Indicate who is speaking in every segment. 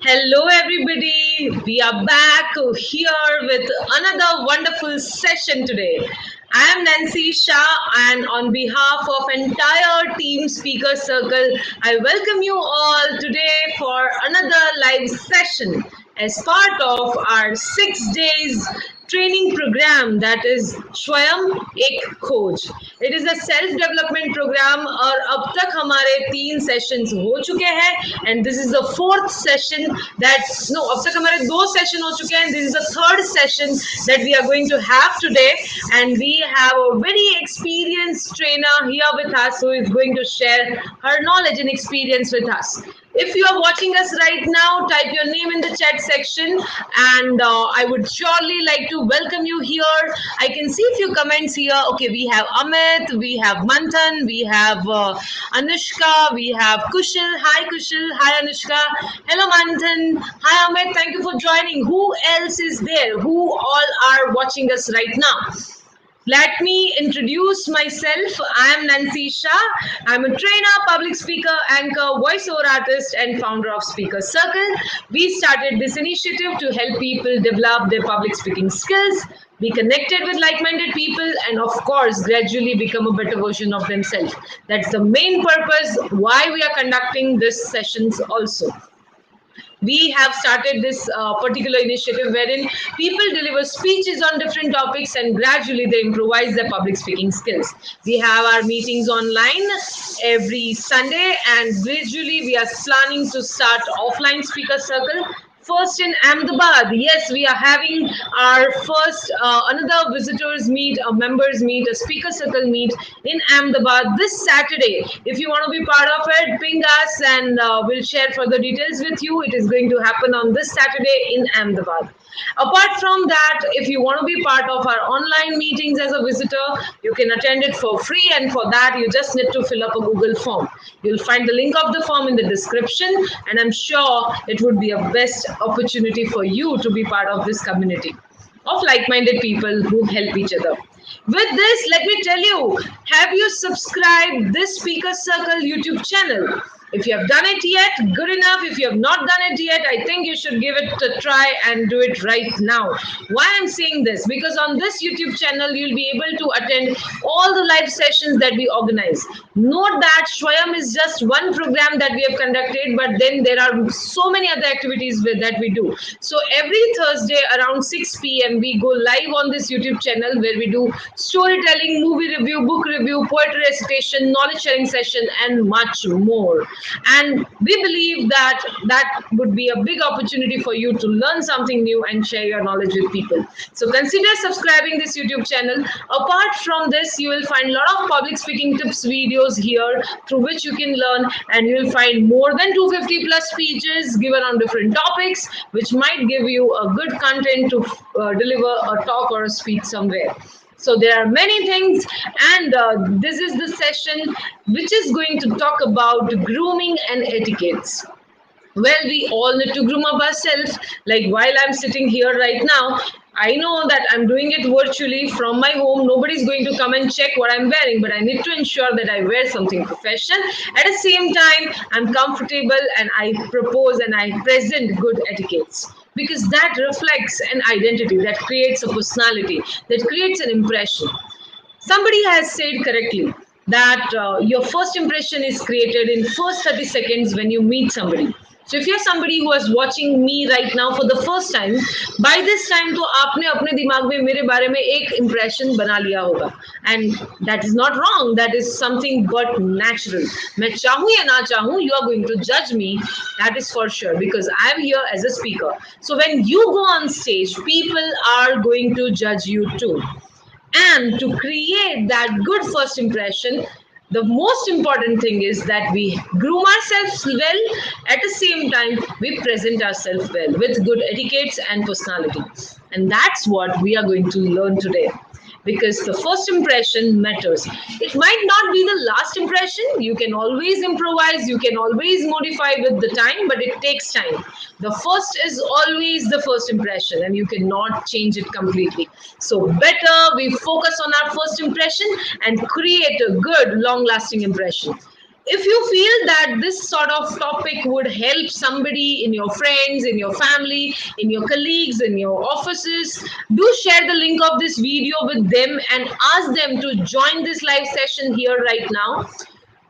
Speaker 1: Hello, everybody. We are back here with another wonderful session today. I am Nancy Shah, and on behalf of entire Team Speaker Circle, I welcome you all today for another live session as part of our 6 days training program that is Swayam एक खोज. It is a self development program और अब तक हमारे 3 sessions हो चुके हैं and this is the 4th session that no अब तक हमारे 2 session हो चुके हैं and this is the 3rd session that we are going to have today and we have a very experienced trainer here with us who is going to share her knowledge and experience with us. If you are watching us right now, type your name in the chat section and I would surely like to welcome you here. I can see a few comments here. Okay, we have Amit, we have Manthan, we have Anushka, we have Kushal. Hi Kushal, hi Anushka. Hello Manthan. Hi Amit, thank you for joining. Who else is there? Who all are watching us right now? Let me introduce myself. I am Nancy Shah. I'm a trainer, public speaker, anchor, voiceover artist, and founder of Speaker Circle. We started this initiative to help people develop their public speaking skills, be connected with like-minded people, and of course, gradually become a better version of themselves. That's the main purpose why we are conducting these sessions also. We have started this particular initiative wherein people deliver speeches on different topics and gradually they improvise their public speaking skills. We have our meetings online every Sunday and gradually we are planning to start offline speaker circle. First in Ahmedabad, yes, we are having our first another visitors meet, a members meet, a speaker circle meet in Ahmedabad this Saturday. If you want to be part of it, ping us and we'll share further details with you. It is going to happen on this Saturday in Ahmedabad. Apart from that, if you want to be part of our online meetings as a visitor, you can attend it for free and for that you just need to fill up a Google form. You'll find the link of the form in the description and I'm sure it would be a best opportunity for you to be part of this community of like-minded people who help each other. With this, let me tell you, have you subscribed this Speaker Circle YouTube channel? If you have done it yet, good enough. If you have not done it yet, I think you should give it a try and do it right now. Why I'm saying this? Because on this YouTube channel, you'll be able to attend all the live sessions that we organize. Note that Swayam is just one program that we have conducted, but then there are so many other activities that we do. So every Thursday around 6 p.m., we go live on this YouTube channel where we do storytelling, movie review, book review, poetry recitation, knowledge sharing session, and much more. And we believe that that would be a big opportunity for you to learn something new and share your knowledge with people. So consider subscribing this YouTube channel. Apart from this, you will find a lot of public speaking tips videos here through which you can learn, and you will find more than 250 plus speeches given on different topics, which might give you a good content to deliver a talk or a speech somewhere. So there are many things, and this is the session which is going to talk about grooming and etiquettes. Well, we all need to groom up ourselves. Like while I'm sitting here right now, I know that I'm doing it virtually from my home. Nobody's going to come and check what I'm wearing, but I need to ensure that I wear something professional. At the same time, I'm comfortable and I propose and I present good etiquettes because that reflects an identity, that creates a personality, that creates an impression. Somebody has said correctly that your first impression is created in first 30 seconds when you meet somebody. So if you're somebody who is watching me right now for the first time, by this time तो आपने अपने दिमाग में मेरे बारे में एक impression बना लिया होगा, and that is not wrong. That is something but natural. मैं चाहूँ या ना चाहूँ, you are going to judge me. That is for sure because I am here as a speaker. So when you go on stage, people are going to judge you too. And to create that good first impression, the most important thing is that we groom ourselves well. At the same time, we present ourselves well with good etiquettes and personality. And that's what we are going to learn today. Because the first impression matters. It might not be the last impression. You can always improvise, you can always modify with the time, but it takes time. The first is always the first impression, and you cannot change it completely. So, better we focus on our first impression and create a good, long lasting impression. If you feel that this sort of topic would help somebody in your friends, in your family, in your colleagues, in your offices, do share the link of this video with them and ask them to join this live session here right now.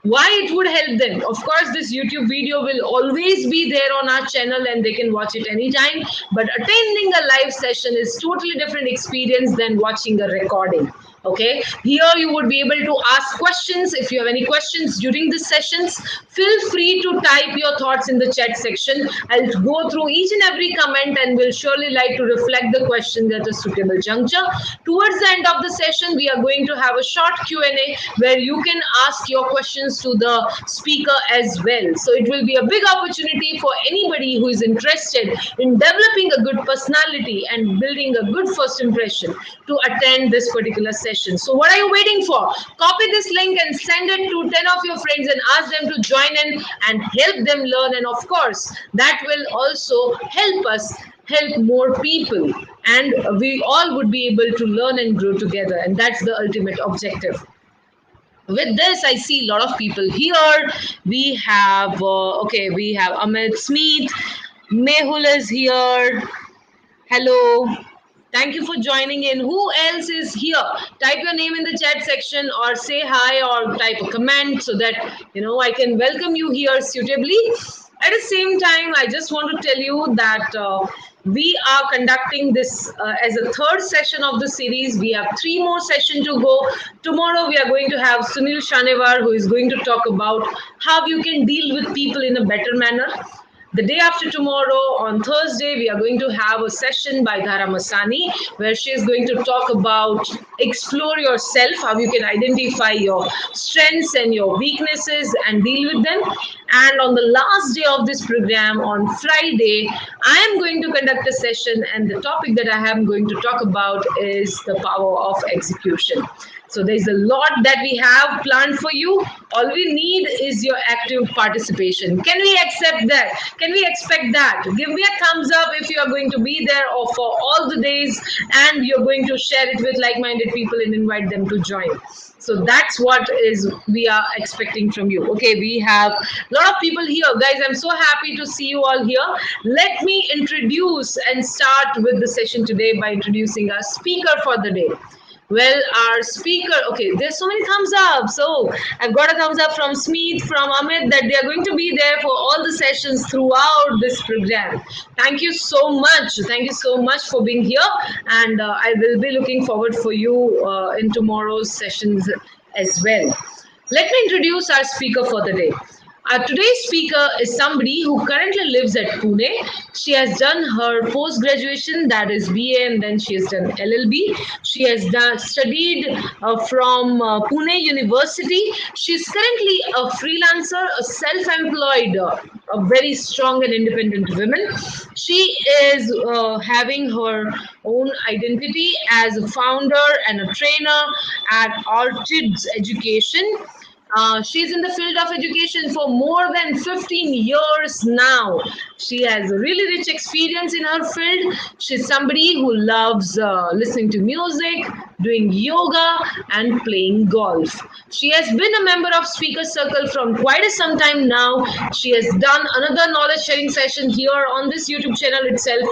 Speaker 1: Why it would help them? Of course, this YouTube video will always be there on our channel and they can watch it anytime, but attending a live session is totally different experience than watching a recording. Okay, here you would be able to ask questions. If you have any questions during the sessions, feel free to type your thoughts in the chat section. I'll go through each and every comment and will surely like to reflect the questions at a suitable juncture. Towards the end of the session, we are going to have a short Q&A where you can ask your questions to the speaker as well. So it will be a big opportunity for anybody who is interested in developing a good personality and building a good first impression to attend this particular session. So what are you waiting for? Copy this link and send it to 10 of your friends and ask them to join in and help them learn. And of course, that will also help us help more people, and we all would be able to learn and grow together, and that's the ultimate objective. With this, I see a lot of people here. We have we have Amit Smith, Mehul is here. Hello. Thank you for joining in. Who else is here? Type your name in the chat section or say hi or type a comment so that I can welcome you here suitably. At the same time, I just want to tell you that we are conducting this as a third session of the series. We have 3 more sessions to go. Tomorrow we are going to have Sunil Shanevar, who is going to talk about how you can deal with people in a better manner. The day after tomorrow, on Thursday, we are going to have a session by Dhara Masani, where she is going to talk about explore yourself, how you can identify your strengths and your weaknesses and deal with them. And on the last day of this program, on Friday, I am going to conduct a session, and the topic that I am going to talk about is the power of execution. So there's a lot that we have planned for you. All we need is your active participation. Can we accept that? Can we expect that? Give me a thumbs up if you are going to be there or for all the days and you're going to share it with like-minded people and invite them to join. So that's what is we are expecting from you. Okay, we have a lot of people here. Guys, I'm so happy to see you all here. Let me introduce and start with the session today by introducing our speaker for the day. Well, our speaker, okay, there's so many thumbs up. So I've got a thumbs up from Smith, from Amit, that they are going to be there for all the sessions throughout this program. Thank you so much. Thank you so much for being here. And I will be looking forward for you in tomorrow's sessions as well. Let me introduce our speaker for the day. Today's speaker is somebody who currently lives at Pune. She has done her post-graduation, that is BA, and then she has done LLB. She has studied from Pune University. She's currently a freelancer, a self-employed, a very strong and independent woman. She is having her own identity as a founder and a trainer at Orchids Education. She's in the field of education for more than 15 years now. She has a really rich experience in her field. She's somebody who loves listening to music, doing yoga, and playing golf. She has been a member of Speaker Circle from quite some time now. She has done another knowledge sharing session here on this YouTube channel itself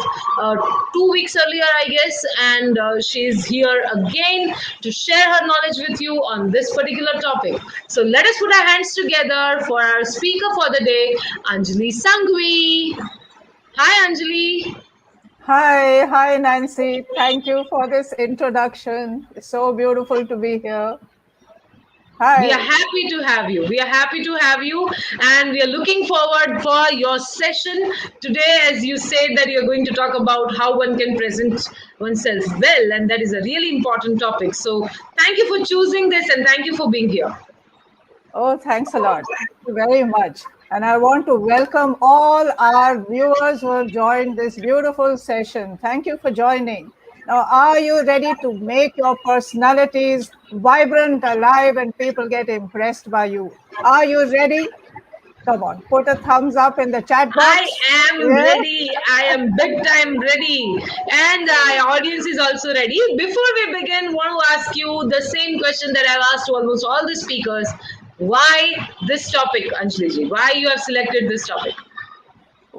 Speaker 1: 2 weeks earlier, I guess, and she's here again to share her knowledge with you on this particular topic. So let us put our hands together for our speaker for the day, Anjali Sanghvi. Hi, Anjali.
Speaker 2: Hi, Nancy. Thank you for this introduction. It's so beautiful to be here. Hi.
Speaker 1: We are happy to have you. We are happy to have you, and we are looking forward for your session today. As you said that you're going to talk about how one can present oneself well, and that is a really important topic. So thank you for choosing this, and thank you for being here.
Speaker 2: Oh, thanks a lot. Thank you very much. And I want to welcome all our viewers who have joined this beautiful session. Thank you for joining. Now, are you ready to make your personalities vibrant, alive, and people get impressed by you? Are you ready? Come on, put a thumbs up in the chat box.
Speaker 1: I am ready. I am big time ready. And our audience is also ready. Before we begin, I want to ask you the same question that I've asked to almost all the speakers. Why this topic, Anjali ji? Why you have selected this topic?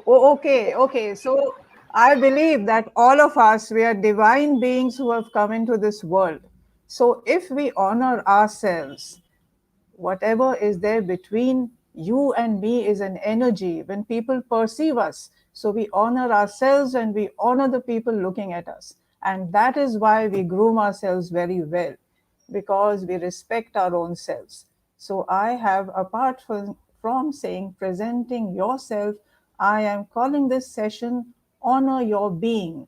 Speaker 2: Okay. So I believe that all of us, we are divine beings who have come into this world. So if we honor ourselves, whatever is there between you and me is an energy when people perceive us. So we honor ourselves and we honor the people looking at us. And that is why we groom ourselves very well, because we respect our own selves. So I have, apart from saying presenting yourself, I am calling this session Honor Your Being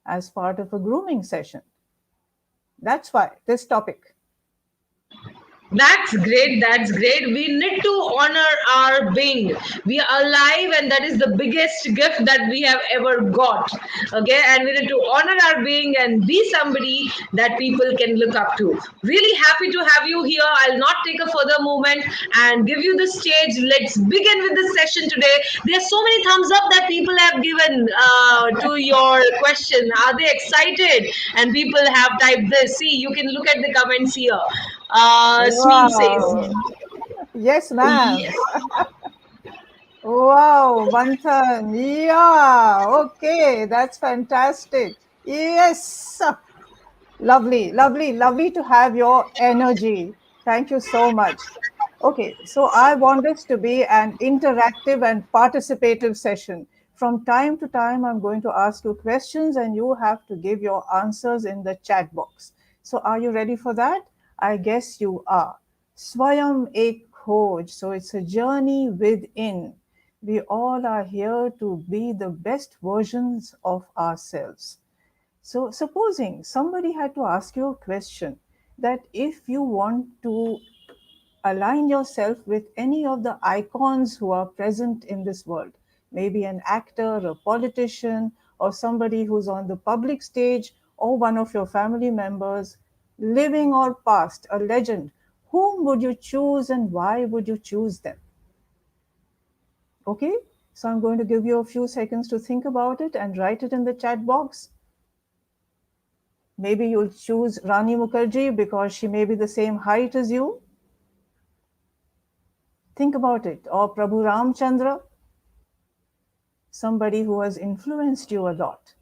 Speaker 2: as part of a grooming session. That's why this topic.
Speaker 1: That's great. That's great. We need to honor our being. We are alive, and that is the biggest gift that we have ever got. Okay, and we need to honor our being and be somebody that people can look up to. Really happy to have you here. I'll not take a further moment and give you the stage. Let's begin with this session today. There are so many thumbs up that people have given to your question. Are they excited? And people have typed this. See, you can look at the comments here. Sweep says,
Speaker 2: Wow. Yes, ma'am.
Speaker 1: yes.
Speaker 2: Wow, Manthan. Yeah, okay, that's fantastic. Yes, lovely to have your energy. Thank you so much. Okay, so I want this to be an interactive and participative session. From time to time, I'm going to ask you questions and you have to give your answers in the chat box. So, are you ready for that? I guess you are. Swayam ek Khoj. So, it's a journey within. We all are here to be the best versions of ourselves. So, supposing somebody had to ask you a question that if you want to align yourself with any of the icons who are present in this world, maybe an actor, a politician, or somebody who's on the public stage, or one of your family members, living or past, a legend, whom would you choose and why would you choose them? Okay, so I'm going to give you a few seconds to think about it and write it in the chat box. Maybe you'll choose Rani Mukherjee because she may be the same height as you. Think about it. Or Prabhu Ramchandra, somebody who has influenced you a lot.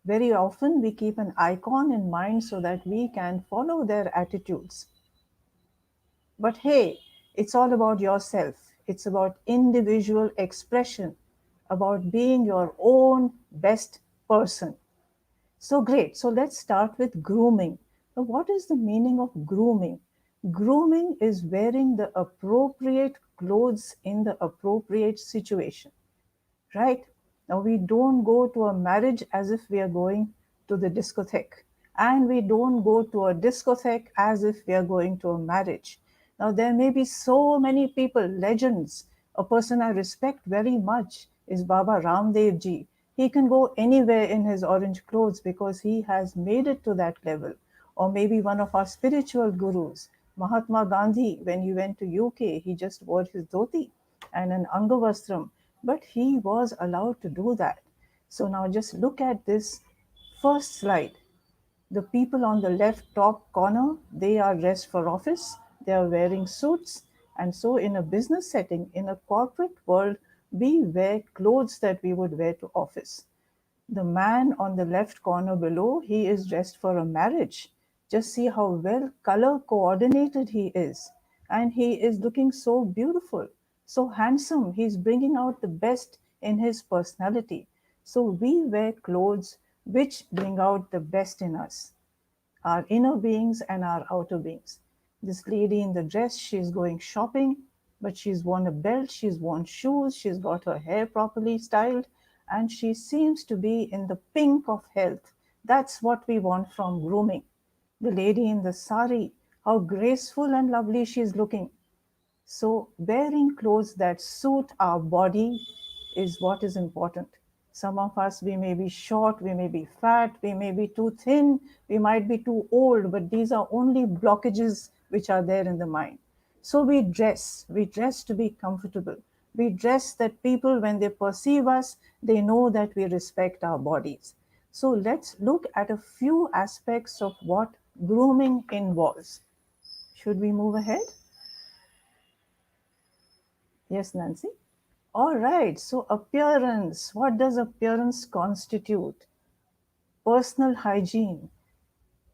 Speaker 2: Very often we keep an icon in mind so that we can follow their attitudes. But hey, it's all about yourself. It's about individual expression, about being your own best person. So great. So let's start with grooming. Now, what is the meaning of grooming? Grooming is wearing the appropriate clothes in the appropriate situation, right? Now, we don't go to a marriage as if we are going to the discotheque, and we don't go to a discotheque as if we are going to a marriage. Now, there may be so many people, legends. A person I respect very much is Baba Ramdev ji. He can go anywhere in his orange clothes because he has made it to that level. Or maybe one of our spiritual gurus, Mahatma Gandhi, when he went to UK, he just wore his dhoti and an Angavastram, but he was allowed to do that. So now just look at this first slide. The people on the left top corner, they are dressed for office, they are wearing suits. And so, in a business setting, in a corporate world, we wear clothes that we would wear to office. The man on the left corner below, he is dressed for a marriage. Just see how well color coordinated he is. And he is looking so beautiful, so handsome. He's bringing out the best in his personality. So we wear clothes which bring out the best in us, our inner beings and our outer beings. This lady in the dress, she's going shopping, but she's worn a belt, she's worn shoes, she's got her hair properly styled, and she seems to be in the pink of health. That's what we want from grooming. The lady in the sari, how graceful and lovely she's looking. So, wearing clothes that suit our body is what is important. Some of us, we may be short, we may be fat, we may be too thin, we might be too old, but these are only blockages which are there in the mind. So, we dress to be comfortable. We dress that people, when they perceive us, they know that we respect our bodies. So, let's look at a few aspects of what grooming involves. Should we move ahead? Yes, Nancy. All right. So, appearance. What does appearance constitute? Personal hygiene.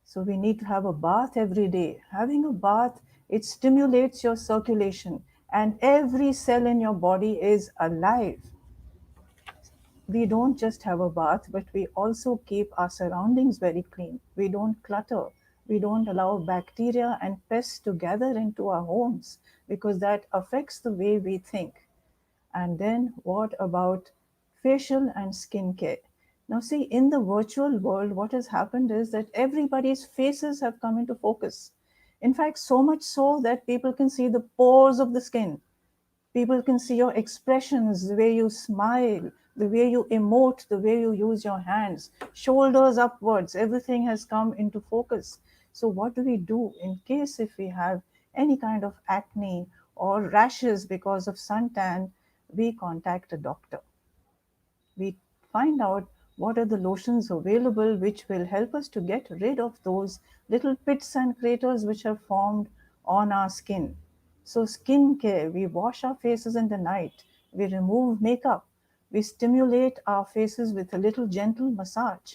Speaker 2: So, we need to have a bath every day. Having a bath, it stimulates your circulation, and every cell in your body is alive. We don't just have a bath, but we also keep our surroundings very clean. We don't clutter. We don't allow bacteria and pests to gather into our homes because that affects the way we think. And then what about facial and skin care? Now, see, in the virtual world, what has happened is that everybody's faces have come into focus. In fact, so much so that people can see the pores of the skin. People can see your expressions, the way you smile, the way you emote, the way you use your hands, shoulders upwards, everything has come into focus. So, what do we do in case if we have any kind of acne or rashes because of suntan? We contact a doctor. We find out what are the lotions available which will help us to get rid of those little pits and craters which have formed on our skin. So, skin care, we wash our faces in the night, we remove makeup, we stimulate our faces with a little gentle massage.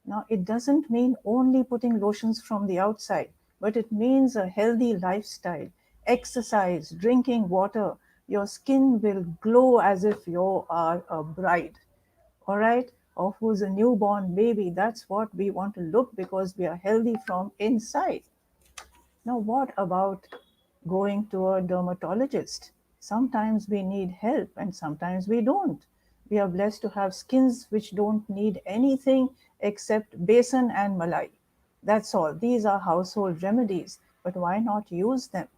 Speaker 2: Now, it doesn't mean only putting lotions from the outside, but it means a healthy lifestyle, exercise, drinking water. Your skin will glow as if you are a bride, all right, or who's a newborn baby. That's what we want to look because we are healthy from inside. Now, what about going to a dermatologist? Sometimes we need help and sometimes we don't. We are blessed to have skins which don't need anything except besan and malai. That's all. These are household remedies, but why not use them?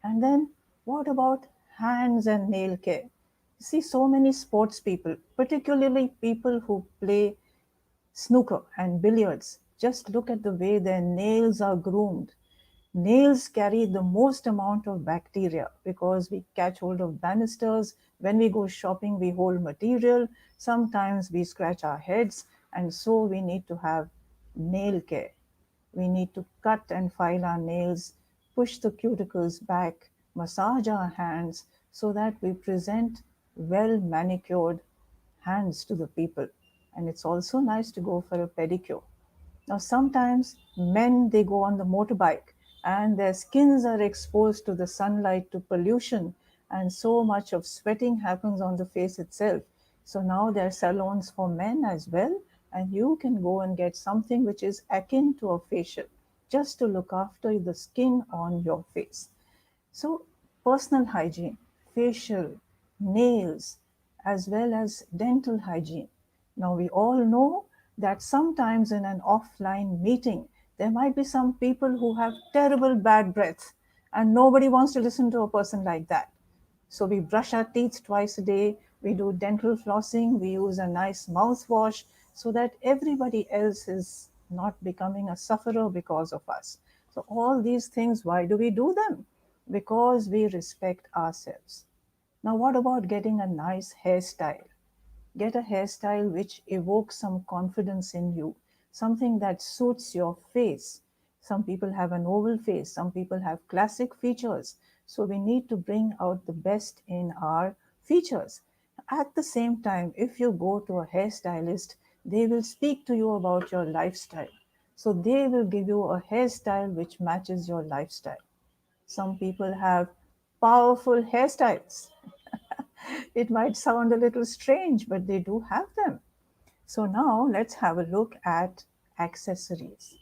Speaker 2: And then what about hands and nail care? You see, so many sports people, particularly people who play snooker and billiards, just look at the way their nails are groomed. Nails carry the most amount of bacteria because we catch hold of banisters. When we go shopping, we hold material. Sometimes we scratch our heads, and so we need to have nail care. We need to cut and file our nails, push the cuticles back, massage our hands so that we present well manicured hands to the people. And it's also nice to go for a pedicure. Now, sometimes men they go on the motorbike and their skins are exposed to the sunlight, to pollution, and so much of sweating happens on the face itself. So now there are salons for men as well, and you can go and get something which is akin to a facial just to look after the skin on your face. So, personal hygiene, facial, nails, as well as dental hygiene. Now, we all know that sometimes in an offline meeting, there might be some people who have terrible bad breath, and nobody wants to listen to a person like that. So, we brush our teeth twice a day, we do dental flossing, we use a nice mouthwash so that everybody else is not becoming a sufferer because of us. So, all these things, why do we do them? Because we respect ourselves. Now, what about getting a nice hairstyle? Get a hairstyle which evokes some confidence in you, something that suits your face. Some people have an oval face, some people have classic features. So, we need to bring out the best in our features. At the same time, if you go to a hairstylist, they will speak to you about your lifestyle. So, they will give you a hairstyle which matches your lifestyle. Some people have powerful hairstyles. It might sound a little strange, but they do have them. So now let's have a look at accessories.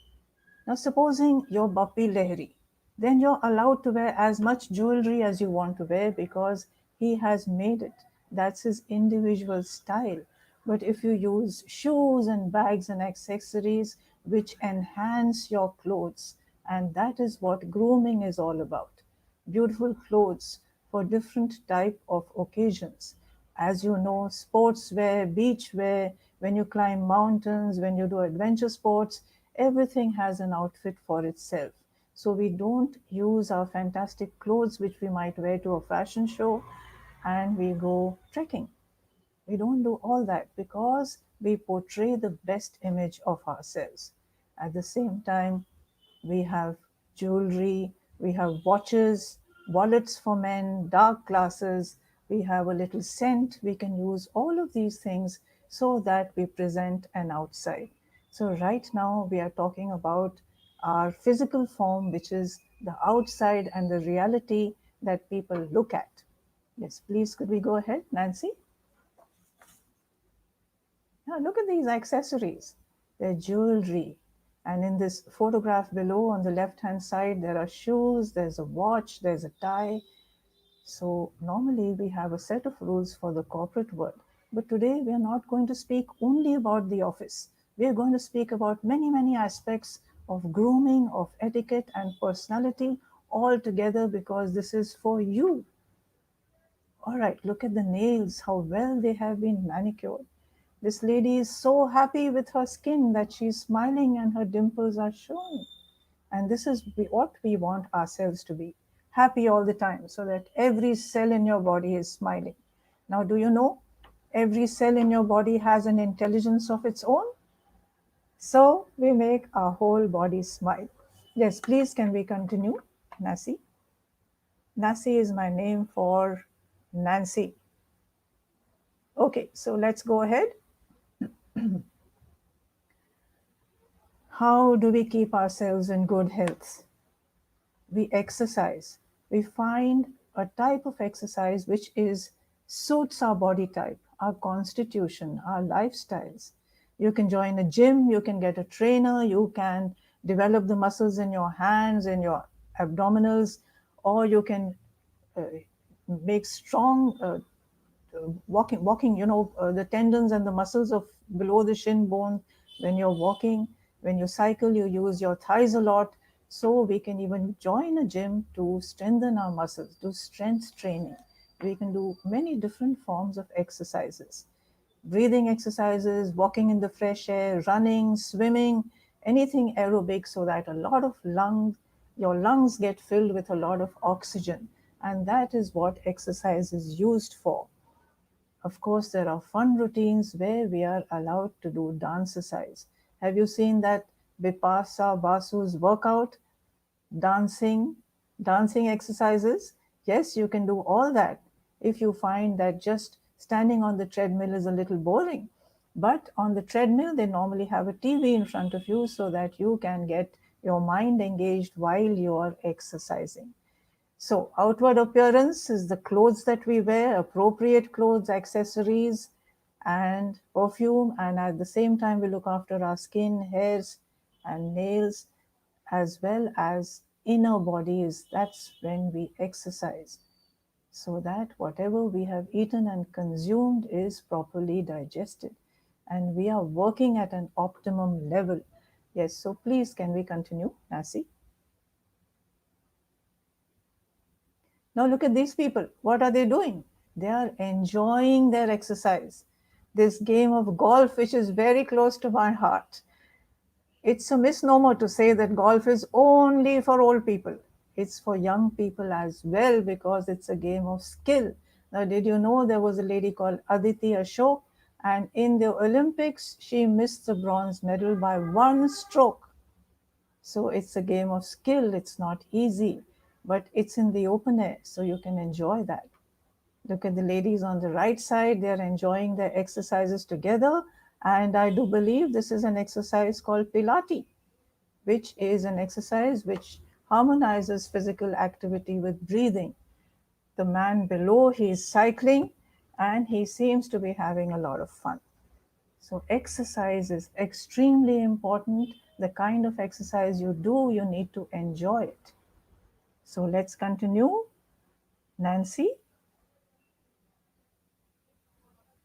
Speaker 2: Now, supposing you're Bappi Lehri, then you're allowed to wear as much jewelry as you want to wear because he has made it. That's his individual style. But if you use shoes and bags and accessories which enhance your clothes, and that is what grooming is all about, beautiful clothes for different type of occasions. As you know, sports wear, beach wear, when you climb mountains, when you do adventure sports, everything has an outfit for itself. So we don't use our fantastic clothes which we might wear to a fashion show and we go trekking. We don't do all that because we portray the best image of ourselves. At the same time, we have jewelry, we have watches, wallets for men, dark glasses, we have a little scent. We can use all of these things so that we present an outside. So, right now, we are talking about our physical form, which is the outside and the reality that people look at. Yes, please, could we go ahead, Nancy? Now, look at these accessories. They're jewelry. And in this photograph below on the left hand side, there are shoes, there's a watch, there's a tie. So, normally we have a set of rules for the corporate world. But today we are not going to speak only about the office. We are going to speak about many, many aspects of grooming, of etiquette, and personality all together because this is for you. All right, look at the nails, how well they have been manicured. This lady is so happy with her skin that she's smiling and her dimples are showing. And this is what we want ourselves to be, happy all the time, so that every cell in your body is smiling. Now, do you know every cell in your body has an intelligence of its own? So we make our whole body smile. Yes, please, can we continue, Nasi? Nasi is my name for Nancy. Okay, so let's go ahead. How do we keep ourselves in good health? We exercise. We find a type of exercise which is suits our body type, our constitution, our lifestyles. You can join a gym, you can get a trainer, you can develop the muscles in your hands, in your abdominals, or you can uh, make strong walking, the tendons and the muscles of below the shin bone. When you're walking, when you cycle, you use your thighs a lot. So we can even join a gym to strengthen our muscles, do strength training. We can do many different forms of exercises, breathing exercises, walking in the fresh air, running, swimming, anything aerobic, so that a lot of your lungs get filled with a lot of oxygen. And that is what exercise is used for. Of course, there are fun routines where we are allowed to do dance exercise. Have you seen that Bipasa Basu's workout, dancing, dancing exercises? Yes, you can do all that if you find that just standing on the treadmill is a little boring. But on the treadmill, they normally have a TV in front of you so that you can get your mind engaged while you are exercising. So, outward appearance is the clothes that we wear, appropriate clothes, accessories, and perfume. And at the same time, we look after our skin, hairs, and nails, as well as inner bodies. That's when we exercise, so that whatever we have eaten and consumed is properly digested. And we are working at an optimum level. Yes, so please, can we continue, Nasi? Now look at these people. What are they doing? They are enjoying their exercise. This game of golf, which is very close to my heart. It's a misnomer to say that golf is only for old people. It's for young people as well because it's a game of skill. Now, did you know there was a lady called Aditi Ashok, and in the Olympics, she missed the bronze medal by one stroke. So it's a game of skill. It's not easy, but it's in the open air, so you can enjoy that. Look at the ladies on the right side. They're enjoying their exercises together. And I do believe this is an exercise called Pilates, which is an exercise which harmonizes physical activity with breathing. The man below, he's cycling and he seems to be having a lot of fun. So, exercise is extremely important. The kind of exercise you do, you need to enjoy it. So, let's continue. Nancy?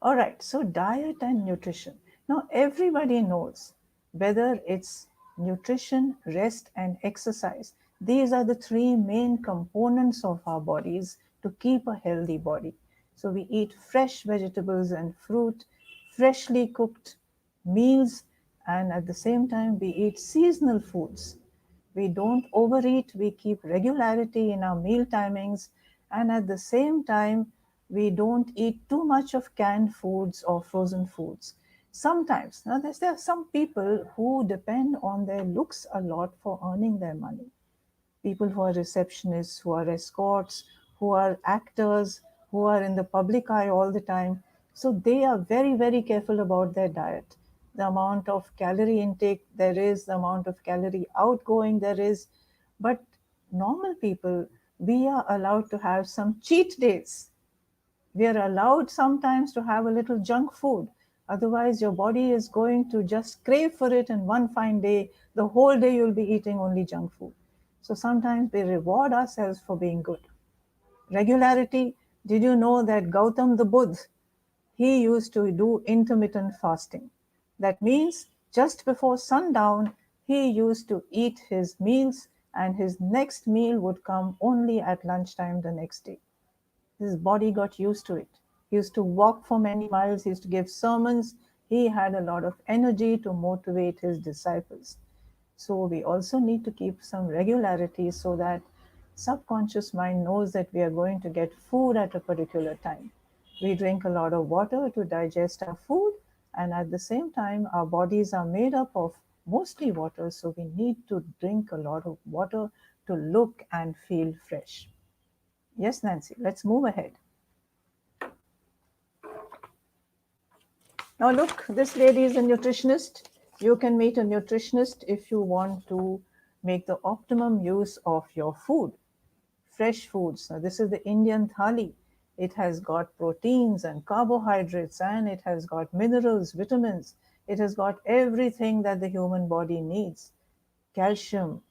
Speaker 2: All right, so diet and nutrition. Now, everybody knows whether it's nutrition, rest, and exercise. These are the three main components of our bodies to keep a healthy body. So, we eat fresh vegetables and fruit, freshly cooked meals, and at the same time, we eat seasonal foods. We don't overeat, we keep regularity in our meal timings, and at the same time, we don't eat too much of canned foods or frozen foods. Sometimes, now there are some people who depend on their looks a lot for earning their money. people who are receptionists, who are escorts, who are actors, who are in the public eye all the time. So they are very, very careful about their diet. The amount of calorie intake there is, the amount of calorie outgoing there is. But normal people, we are allowed to have some cheat days. We are allowed sometimes to have a little junk food. Otherwise, your body is going to just crave for it, and one fine day, the whole day you'll be eating only junk food. So sometimes we reward ourselves for being good. Regularity. Did you know that Gautam the Buddha, he used to do intermittent fasting? That means just before sundown, he used to eat his meals, and his next meal would come only at lunchtime the next day. His body got used to it. He used to walk for many miles, he used to give sermons. He had a lot of energy to motivate his disciples. So we also need to keep some regularity so that subconscious mind knows that we are going to get food at a particular time. We drink a lot of water to digest our food, and at the same time our bodies are made up of mostly water, so we need to drink a lot of water to look and feel fresh. Yes, Nancy, let's move ahead. Now, look, this lady is a nutritionist. You can meet a nutritionist if you want to make the optimum use of your food. Fresh foods. Now, this is the Indian thali. It has got proteins and carbohydrates, and it has got minerals, vitamins. It has got everything that the human body needs: calcium,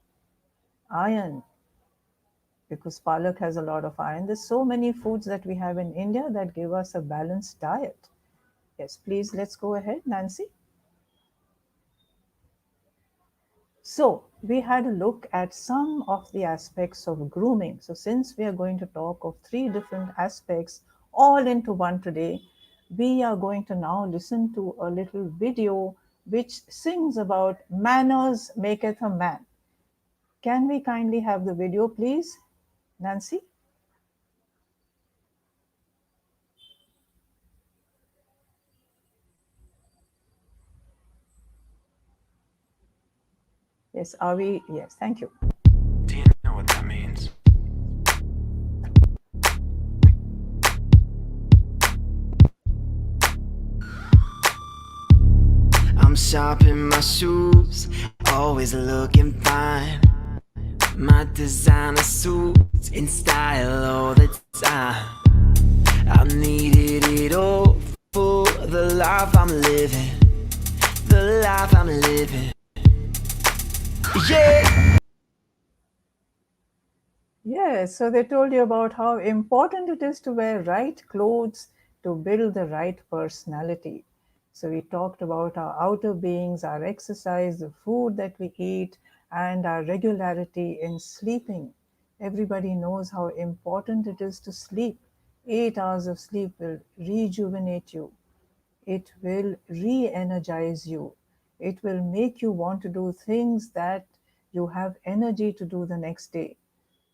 Speaker 2: iron, because palak has a lot of iron. There's so many foods that we have in India that give us a balanced diet. Yes, please, let's go ahead, Nancy. So, we had a look at some of the aspects of grooming. So, since we are going to talk of three different aspects all into one today, we are going to now listen to a little video which sings about manners maketh a man. Can we kindly have the video, please, Nancy? Yes, are we? Yes, thank you.
Speaker 3: Do you know what that means? I'm sharp in my shoes, always looking fine. My designer suits in style all the time. I needed it all for the life I'm living. The life I'm living. Yeah!
Speaker 2: Yes, so they told you about how important it is to wear right clothes to build the right personality. So we talked about our outer beings, our exercise, the food that we eat, and our regularity in sleeping. Everybody knows how important it is to sleep. 8 hours of sleep will rejuvenate you. It will re energize you. It will make you want to do things that you have energy to do the next day.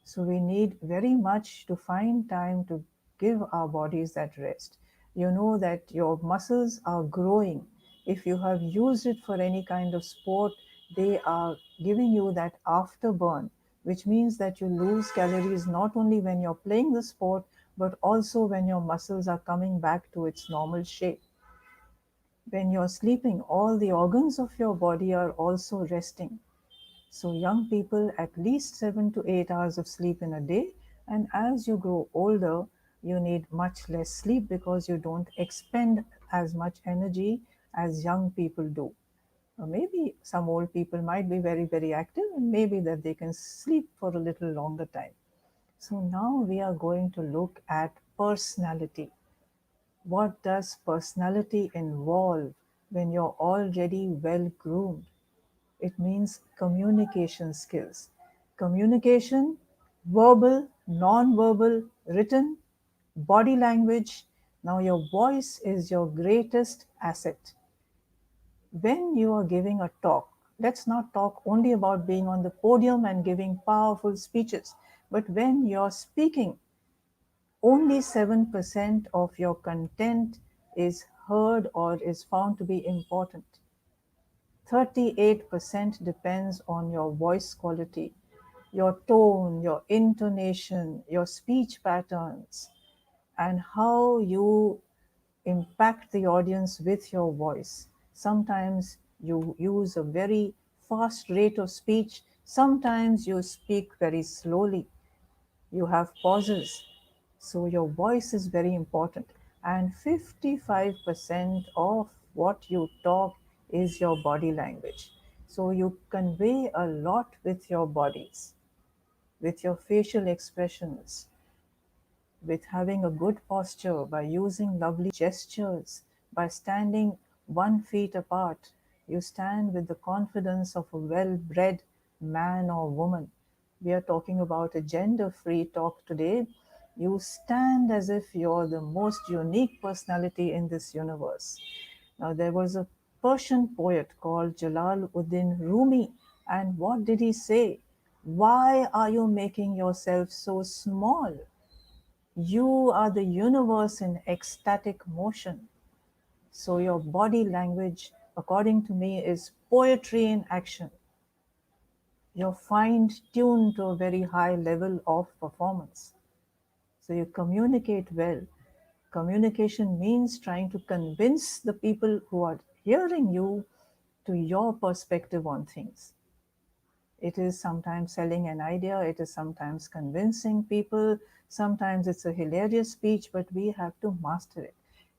Speaker 2: So we need very much to find time to give our bodies that rest. You know that your muscles are growing. If you have used it for any kind of sport, they are giving you that afterburn, which means that you lose calories not only when you're playing the sport, but also when your muscles are coming back to its normal shape. When you're sleeping, all the organs of your body are also resting. So, young people, at least 7 to 8 hours of sleep in a day. And as you grow older, you need much less sleep because you don't expend as much energy as young people do. Or maybe some old people might be very, very active, and maybe that they can sleep for a little longer time. So, now we are going to look at personality. What does personality involve when you're already well groomed? It means communication skills. Communication, verbal, non-verbal, written, body language. Now, your voice is your greatest asset. When you are giving a talk, let's not talk only about being on the podium and giving powerful speeches, but when you're speaking, only 7% of your content is heard or is found to be important. 38% depends on your voice quality. your tone, your intonation, your speech patterns, and how you impact the audience with your voice. Sometimes you use a very fast rate of speech, sometimes you speak very slowly, you have pauses. So your voice is very important. And 55% of what you talk is your body language. So you convey a lot with your bodies, with your facial expressions, with having a good posture, by using lovely gestures, by standing 1 feet apart. You stand with the confidence of a well bred man or woman. We are talking about a gender free talk today. You stand as if you're the most unique personality in this universe. Now, there was a Persian poet called Jalaluddin Rumi, and what did he say? Why are you making yourself so small? You are the universe in ecstatic motion. So, your body language, according to me, is poetry in action. You're fine tuned to a very high level of performance. So, you communicate well. Communication means trying to convince the people who are hearing you to your perspective on things. It is sometimes selling an idea, it is sometimes convincing people, sometimes it's a hilarious speech, but we have to master it.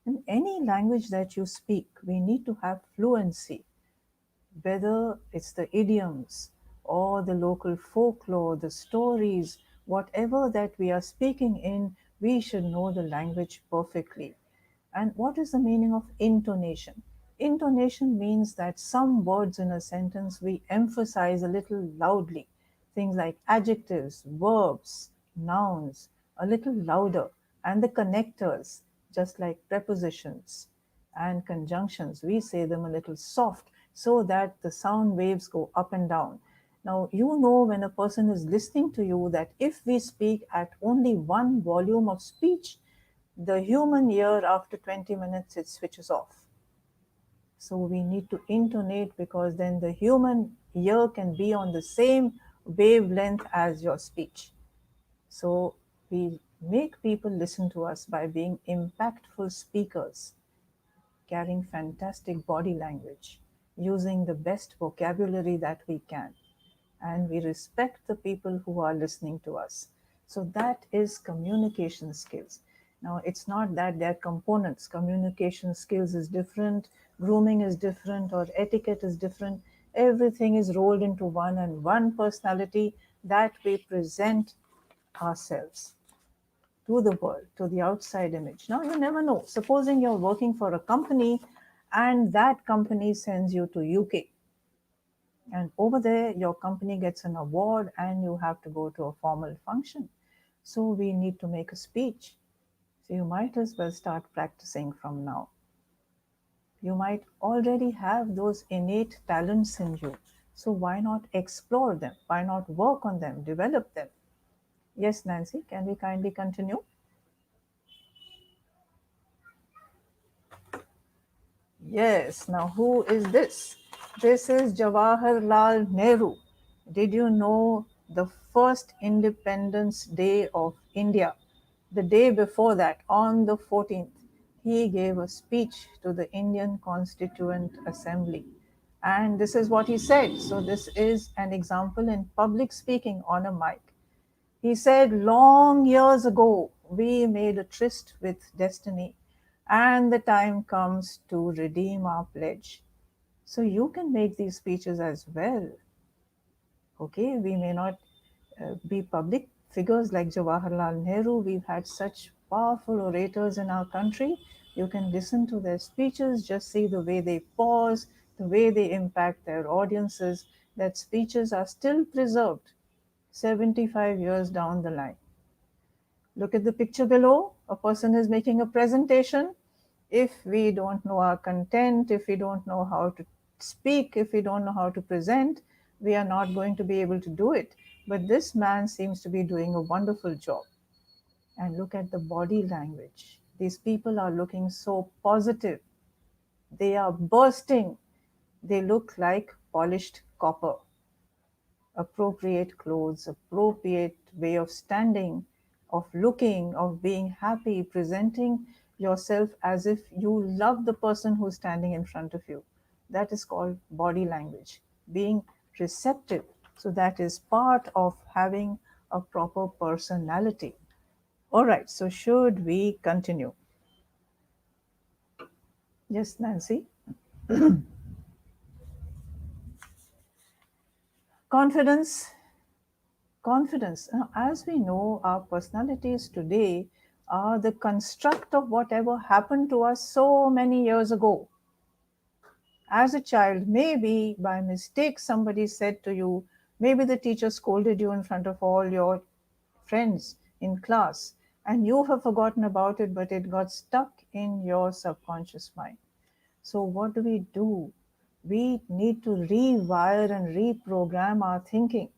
Speaker 2: In any language that you speak, we need to have fluency, whether it's the idioms or the local folklore, the stories, whatever that we are speaking in, we should know the language perfectly. And what is the meaning of intonation? Intonation means that some words in a sentence we emphasize a little loudly. Things like adjectives, verbs, nouns, a little louder, and the connectors, just like prepositions and conjunctions, we say them a little soft so that the sound waves go up and down. Now, you know when a person is listening to you that if we speak at only one volume of speech, the human ear after 20 minutes it switches off. So we need to intonate because then the human ear can be on the same wavelength as your speech. So we make people listen to us by being impactful speakers, carrying fantastic body language, using the best vocabulary that we can, and we respect the people who are listening to us. So that is communication skills. Now, it's not that they're components. Communication skills is different, grooming is different, or etiquette is different. Everything is rolled into one and one personality that we present ourselves to the world, to the outside image. Now, you never know. Supposing you're working for a company and that company sends you to UK, and over there your company gets an award and you have to go to a formal function. So we need to make a speech. So you might as well start practicing from now. You might already have those innate talents in you. So why not explore them? Why not work on them, develop them? Yes, Nancy, can we kindly continue? Yes, now who is this? This is Jawaharlal Nehru. Did you know the first Independence Day of India? The day before that, on the 14th, he gave a speech to the Indian Constituent Assembly. And this is what he said. So, this is an example in public speaking on a mic. He said, long years ago, we made a tryst with destiny, and the time comes to redeem our pledge. So you can make these speeches as well. Okay, we may not be public figures like Jawaharlal Nehru. We've had such powerful orators in our country. You can listen to their speeches, just see the way they pause, the way they impact their audiences. That speeches are still preserved 75 years down the line. Look at the picture below. A person is making a presentation. If we don't know our content, if we don't know how to speak, if we don't know how to present, we are not going to be able to do it. But this man seems to be doing a wonderful job. And look at the body language. These people are looking so positive. They are bursting. They look like polished copper. appropriate clothes, appropriate way of standing, of looking, of being happy, presenting yourself as if you love the person who's standing in front of you. That is called body language, being receptive. So, that is part of having a proper personality. All right, so should we continue? Yes, Nancy. Confidence. Confidence. Now, as we know, our personalities today are the construct of whatever happened to us so many years ago. As a child, maybe by mistake somebody said to you, maybe the teacher scolded you in front of all your friends in class, and you have forgotten about it, but it got stuck in your subconscious mind. So, what do? We need to rewire and reprogram our thinking.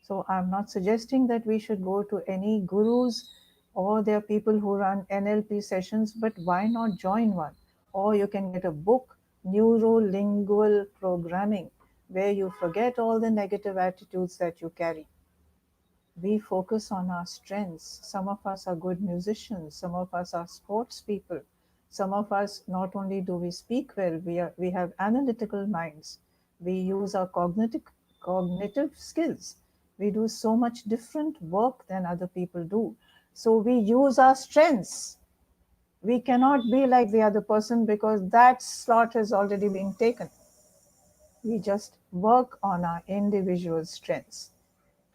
Speaker 2: So I'm not suggesting that we should go to any gurus, or there are people who run NLP sessions, but why not join one? Or you can get a book, Neurolingual Programming, where you forget all the negative attitudes that you carry. We focus on our strengths. Some of us are good musicians, some of us are sports people, some of us not only do we speak well, we have analytical minds. We use our cognitive skills. We do so much different work than other people do. So we use our strengths. We cannot be like the other person because that slot has already been taken. We just work on our individual strengths.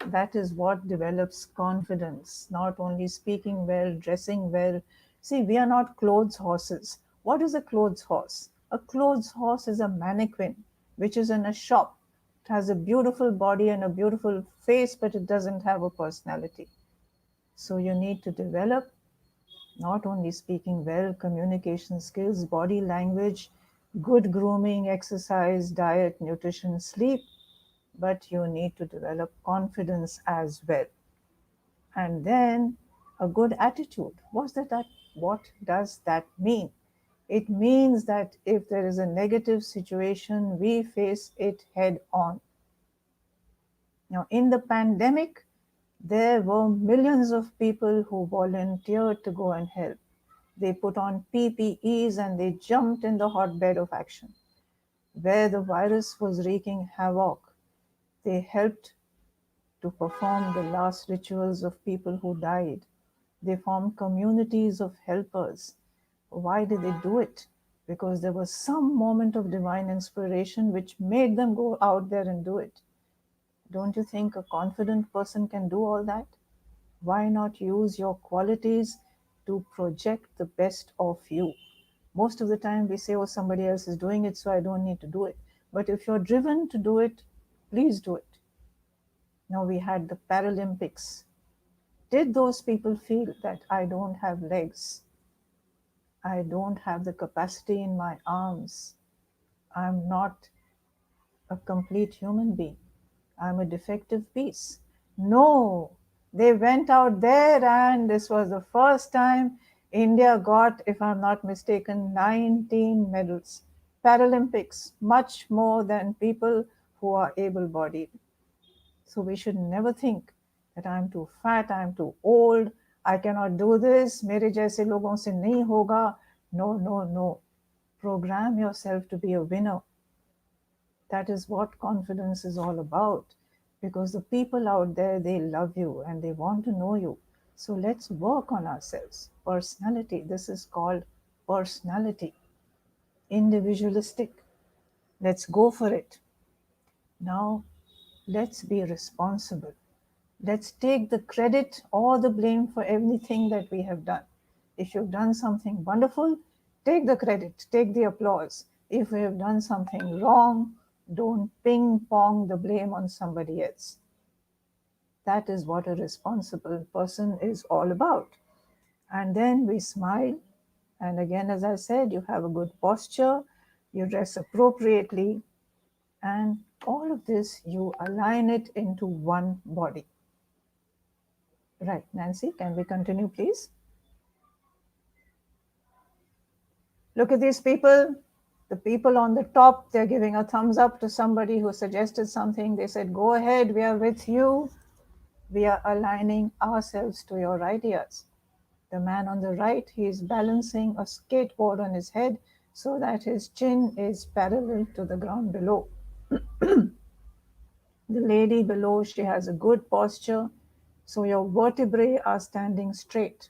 Speaker 2: That is what develops confidence, not only speaking well, dressing well. See, we are not clothes horses. What is a clothes horse? A clothes horse is a mannequin which is in a shop. It has a beautiful body and a beautiful face, but it doesn't have a personality. So you need to develop not only speaking well, communication skills, body language, good grooming, exercise, diet, nutrition, sleep, but you need to develop confidence as well. And then a good attitude. What does that mean? It means that if there is a negative situation, we face it head on. Now, in the pandemic, there were millions of people who volunteered to go and help. They put on PPEs and they jumped in the hotbed of action. Where the virus was wreaking havoc, they helped to perform the last rituals of people who died. They formed communities of helpers. Why did they do it? Because there was some moment of divine inspiration which made them go out there and do it. Don't you think a confident person can do all that? Why not use your qualities to project the best of you? Most of the time we say, oh, somebody else is doing it, so I don't need to do it. But if you're driven to do it, please do it. Now we had the Paralympics. Did those people feel that I don't have legs? I don't have the capacity in my arms. I'm not a complete human being. I'm a defective piece. No, they went out there, and this was the first time India got, if I'm not mistaken, 19 medals. Paralympics, much more than people who are able bodied. So we should never think that I'm too fat, I'm too old, I cannot do this, मेरे जैसे लोगों से नहीं होगा. No, no, no. Program yourself to be a winner. That is what confidence is all about. Because the people out there, they love you and they want to know you. So let's work on ourselves. Personality. This is called personality. Individualistic. Let's go for it. Now, let's be responsible. Let's take the credit or the blame for everything that we have done. If you've done something wonderful, take the credit, take the applause. If we have done something wrong, don't ping pong the blame on somebody else. That is what a responsible person is all about. And then we smile. And again, as I said, you have a good posture, you dress appropriately, and all of this, you align it into one body. Right, Nancy, can we continue, please? Look at these people. The people on the top, they're giving a thumbs up to somebody who suggested something. They said, go ahead, we are with you. We are aligning ourselves to your ideas. The man on the right, he is balancing a skateboard on his head so that his chin is parallel to the ground below. The lady below, she has a good posture, so your vertebrae are standing straight.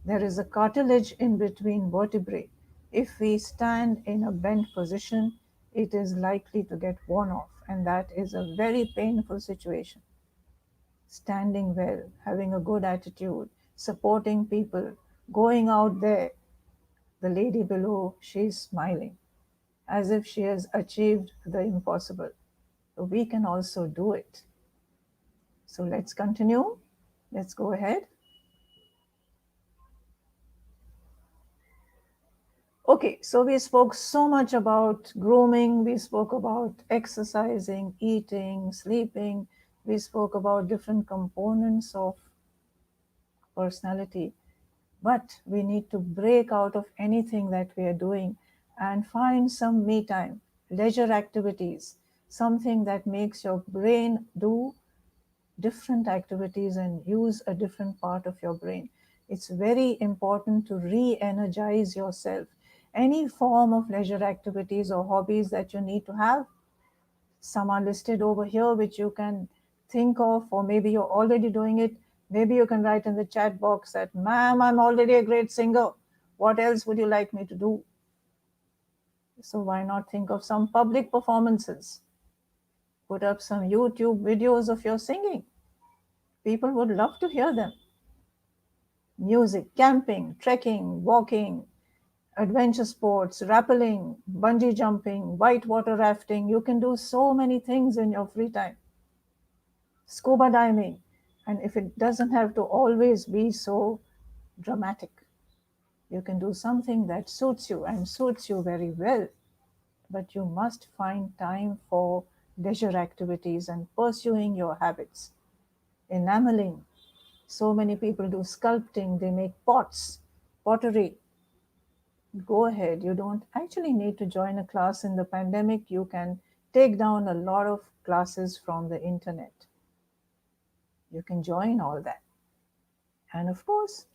Speaker 2: There is a cartilage in between vertebrae. If we stand in a bent position, it is likely to get worn off, and that is a very painful situation. Standing well, having a good attitude, supporting people, going out there. The lady below, she's smiling as if she has achieved the impossible. So we can also do it. So let's continue. Let's go ahead. Okay, so we spoke so much about grooming, we spoke about exercising, eating, sleeping, we spoke about different components of personality. But we need to break out of anything that we are doing and find some me time, leisure activities, something that makes your brain do different activities and use a different part of your brain. It's very important to re energize yourself. Any form of leisure activities or hobbies that you need to have, some are listed over here which you can think of, or maybe you're already doing it. Maybe you can write in the chat box that, ma'am, I'm already a great singer. What else would you like me to do? So why not think of some public performances? Put up some YouTube videos of your singing. People would love to hear them. Music, camping, trekking, walking, adventure sports, rappelling, bungee jumping, whitewater rafting. You can do so many things in your free time. Scuba diving. And if it doesn't have to always be so dramatic, you can do something that suits you and suits you very well. But you must find time for leisure activities and pursuing your habits. Enameling. So many people do sculpting, they make pots, pottery. Go ahead. You don't actually need to join a class in the pandemic. You can take down a lot of classes from the internet. You can join all that. And of course,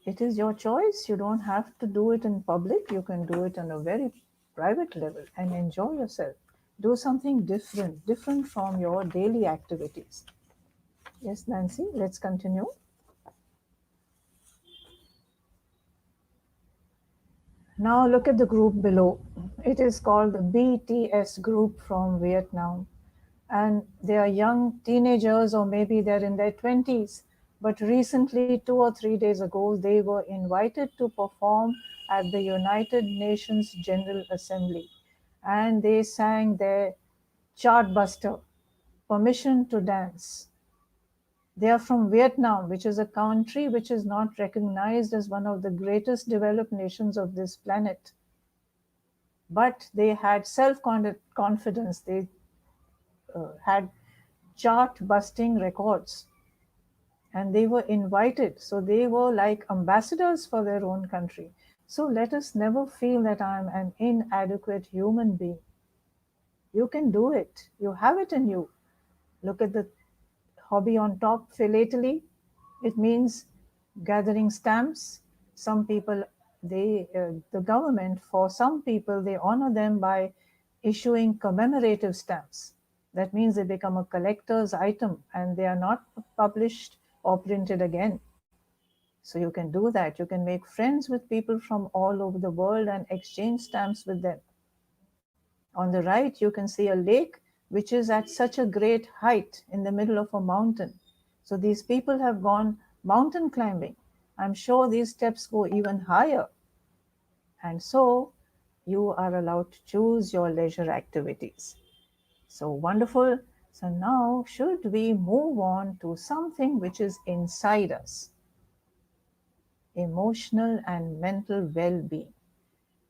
Speaker 2: it is your choice. You don't have to do it in public. You can do it on a very private level and enjoy yourself. Do something different, different from your daily activities. Yes, Nancy, let's continue. Now look at the group below. It is called the BTS group from Vietnam. And they are young teenagers, or maybe they're in their 20s. But recently, 2 or 3 days ago, they were invited to perform at the United Nations General Assembly. And they sang their chartbuster, Permission to Dance. They are from Vietnam, which is a country which is not recognized as one of the greatest developed nations of this planet. But they had self confidence. They had chart busting records, and they were invited. So they were like ambassadors for their own country. So let us never feel that I'm an inadequate human being. You can do it, you have it in you. Look at the hobby on top, philately. It means gathering stamps. Some people, the government, for some people, they honor them by issuing commemorative stamps. That means they become a collector's item and they are not published or printed again. So you can do that. You can make friends with people from all over the world and exchange stamps with them. On the right, you can see a lake which is at such a great height in the middle of a mountain. So these people have gone mountain climbing. I'm sure these steps go even higher. And so you are allowed to choose your leisure activities. So wonderful. So now, should we move on to something which is inside us? Emotional and mental well being.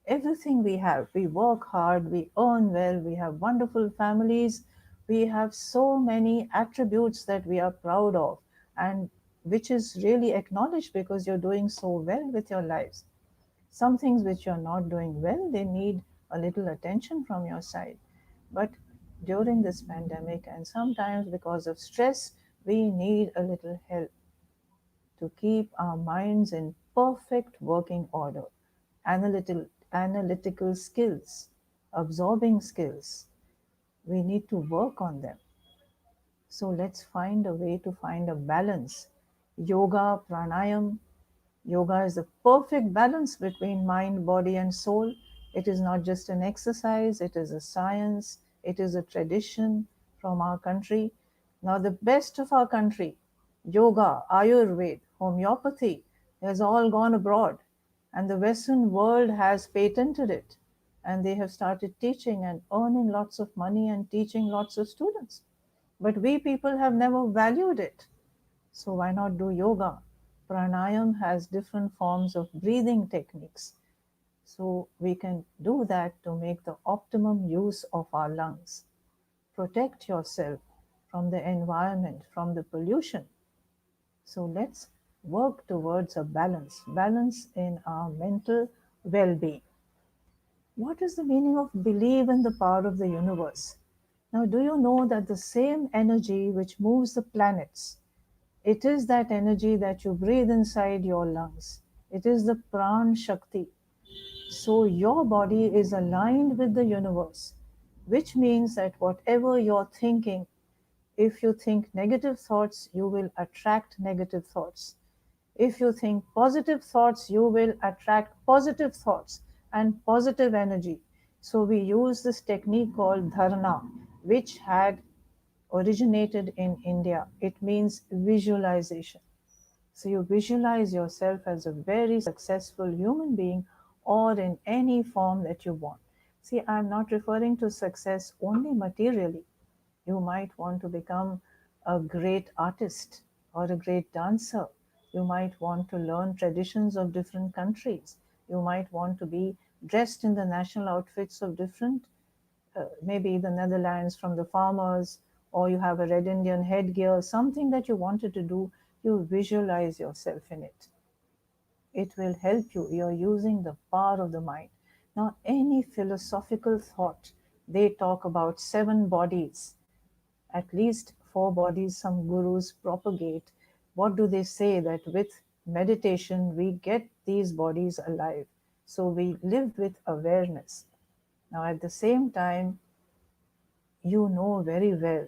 Speaker 2: Everything we have, we work hard, we earn well, we have wonderful families, we have so many attributes that we are proud of, and which is really acknowledged because you're doing so well with your lives. Some things which you're not doing well, they need a little attention from your side. But during this pandemic, and sometimes because of stress, we need a little help to keep our minds in perfect working order. Analytical skills, absorbing skills, we need to work on them. So let's find a way to find a balance. Yoga, pranayam. Yoga is the perfect balance between mind, body, and soul. It is not just an exercise, it is a science, it is a tradition from our country. Now, the best of our country, yoga, Ayurveda, homeopathy, has all gone abroad, and the Western world has patented it. And they have started teaching and earning lots of money and teaching lots of students. But we people have never valued it. So why not do yoga? Pranayam has different forms of breathing techniques. So we can do that to make the optimum use of our lungs. Protect yourself from the environment, from the pollution. So let's work towards a balance in our mental well being. What is the meaning of believe in the power of the universe? Now, do you know that the same energy which moves the planets, it is that energy that you breathe inside your lungs. It is the Pran Shakti. So your body is aligned with the universe, which means that whatever you're thinking, if you think negative thoughts, you will attract negative thoughts. If you think positive thoughts, you will attract positive thoughts and positive energy. So we use this technique called dharana, which had originated in India. It means visualization. So you visualize yourself as a very successful human being or in any form that you want. See, I'm not referring to success only materially. You might want to become a great artist or a great dancer. You might want to learn traditions of different countries. You might want to be dressed in the national outfits of different, maybe the Netherlands from the farmers, or you have a Red Indian headgear, something that you wanted to do, you visualize yourself in it. It will help you. You're using the power of the mind. Now, any philosophical thought, they talk about seven bodies, at least four bodies, some gurus propagate. What do they say? That with meditation, we get these bodies alive. So we live with awareness. Now, at the same time, you know very well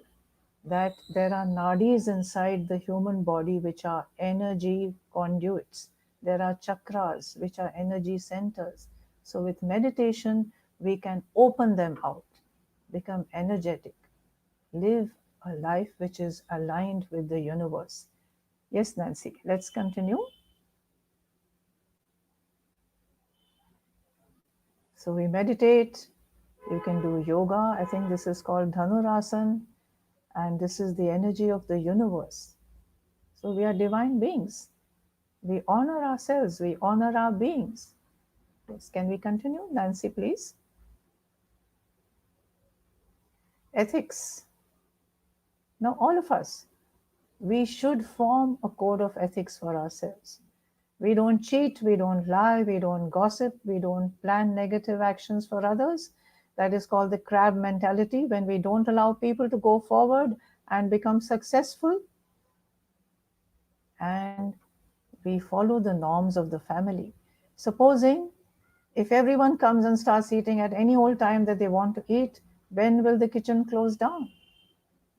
Speaker 2: that there are nadis inside the human body which are energy conduits. There are chakras which are energy centers. So, with meditation, we can open them out, become energetic, live a life which is aligned with the universe. Yes, Nancy, let's continue. So, we meditate, you can do yoga. I think this is called Dhanurasan, and this is the energy of the universe. So, we are divine beings. We honor ourselves, we honor our beings. Yes, can we continue? Nancy, please. Ethics. Now, all of us, we should form a code of ethics for ourselves. We don't cheat, we don't lie, we don't gossip, we don't plan negative actions for others. That is called the crab mentality, when we don't allow people to go forward and become successful, and we follow the norms of the family. Supposing if everyone comes and starts eating at any old time that they want to eat, when will the kitchen close down?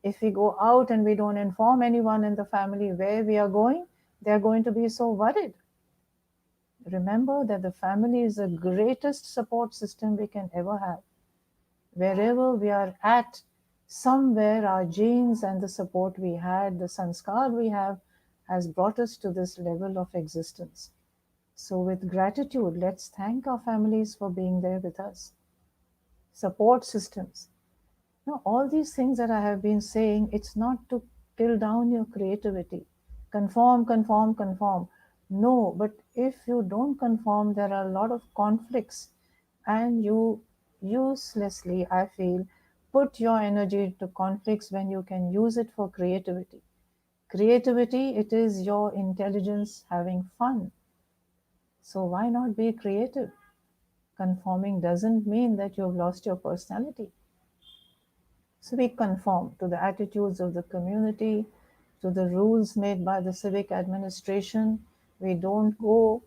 Speaker 2: If we go out and we don't inform anyone in the family where we are going, they're going to be so worried. Remember that the family is the greatest support system we can ever have. Wherever we are at, somewhere our genes and the support we had, the sanskar we have, has brought us to this level of existence. So, with gratitude, let's thank our families for being there with us. Support systems. Now, all these things that I have been saying, it's not to kill down your creativity. Conform, conform, conform. No, but if you don't conform, there are a lot of conflicts, and you uselessly, I feel, put your energy to conflicts when you can use it for creativity. Creativity, it is your intelligence having fun. So, why not be creative? Conforming doesn't mean that you've lost your personality. So we conform to the attitudes of the community, to the rules made by the civic administration. We don't go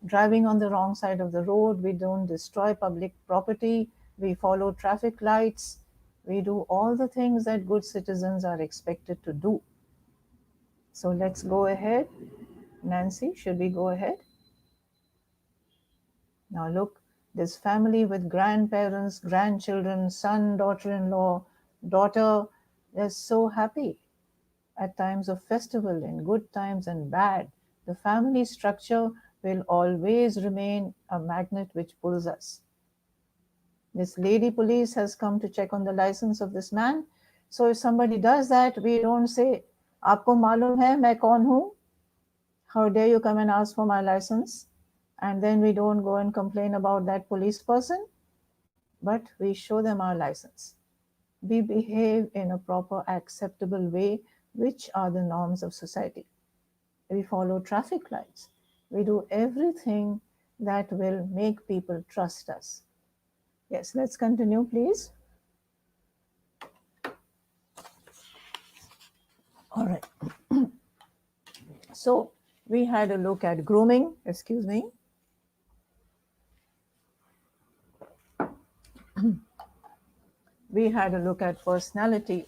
Speaker 2: driving on the wrong side of the road. We don't destroy public property. We follow traffic lights. We do all the things that good citizens are expected to do. So let's go ahead. Nancy, should we go ahead? Now look, this family with grandparents, grandchildren, son, daughter-in-law, daughter, they're so happy at times of festival, in good times and bad. The family structure will always remain a magnet which pulls us. This lady police has come to check on the license of this man. So if somebody does that, we don't say, Aapko malum hai main kaun hu? How dare you come and ask for my license? And then we don't go and complain about that police person, but we show them our license. We behave in a proper, acceptable way, which are the norms of society. We follow traffic lights. We do everything that will make people trust us. Yes, let's continue, please. All right. So we had a look at grooming. Excuse me. We had a look at personality.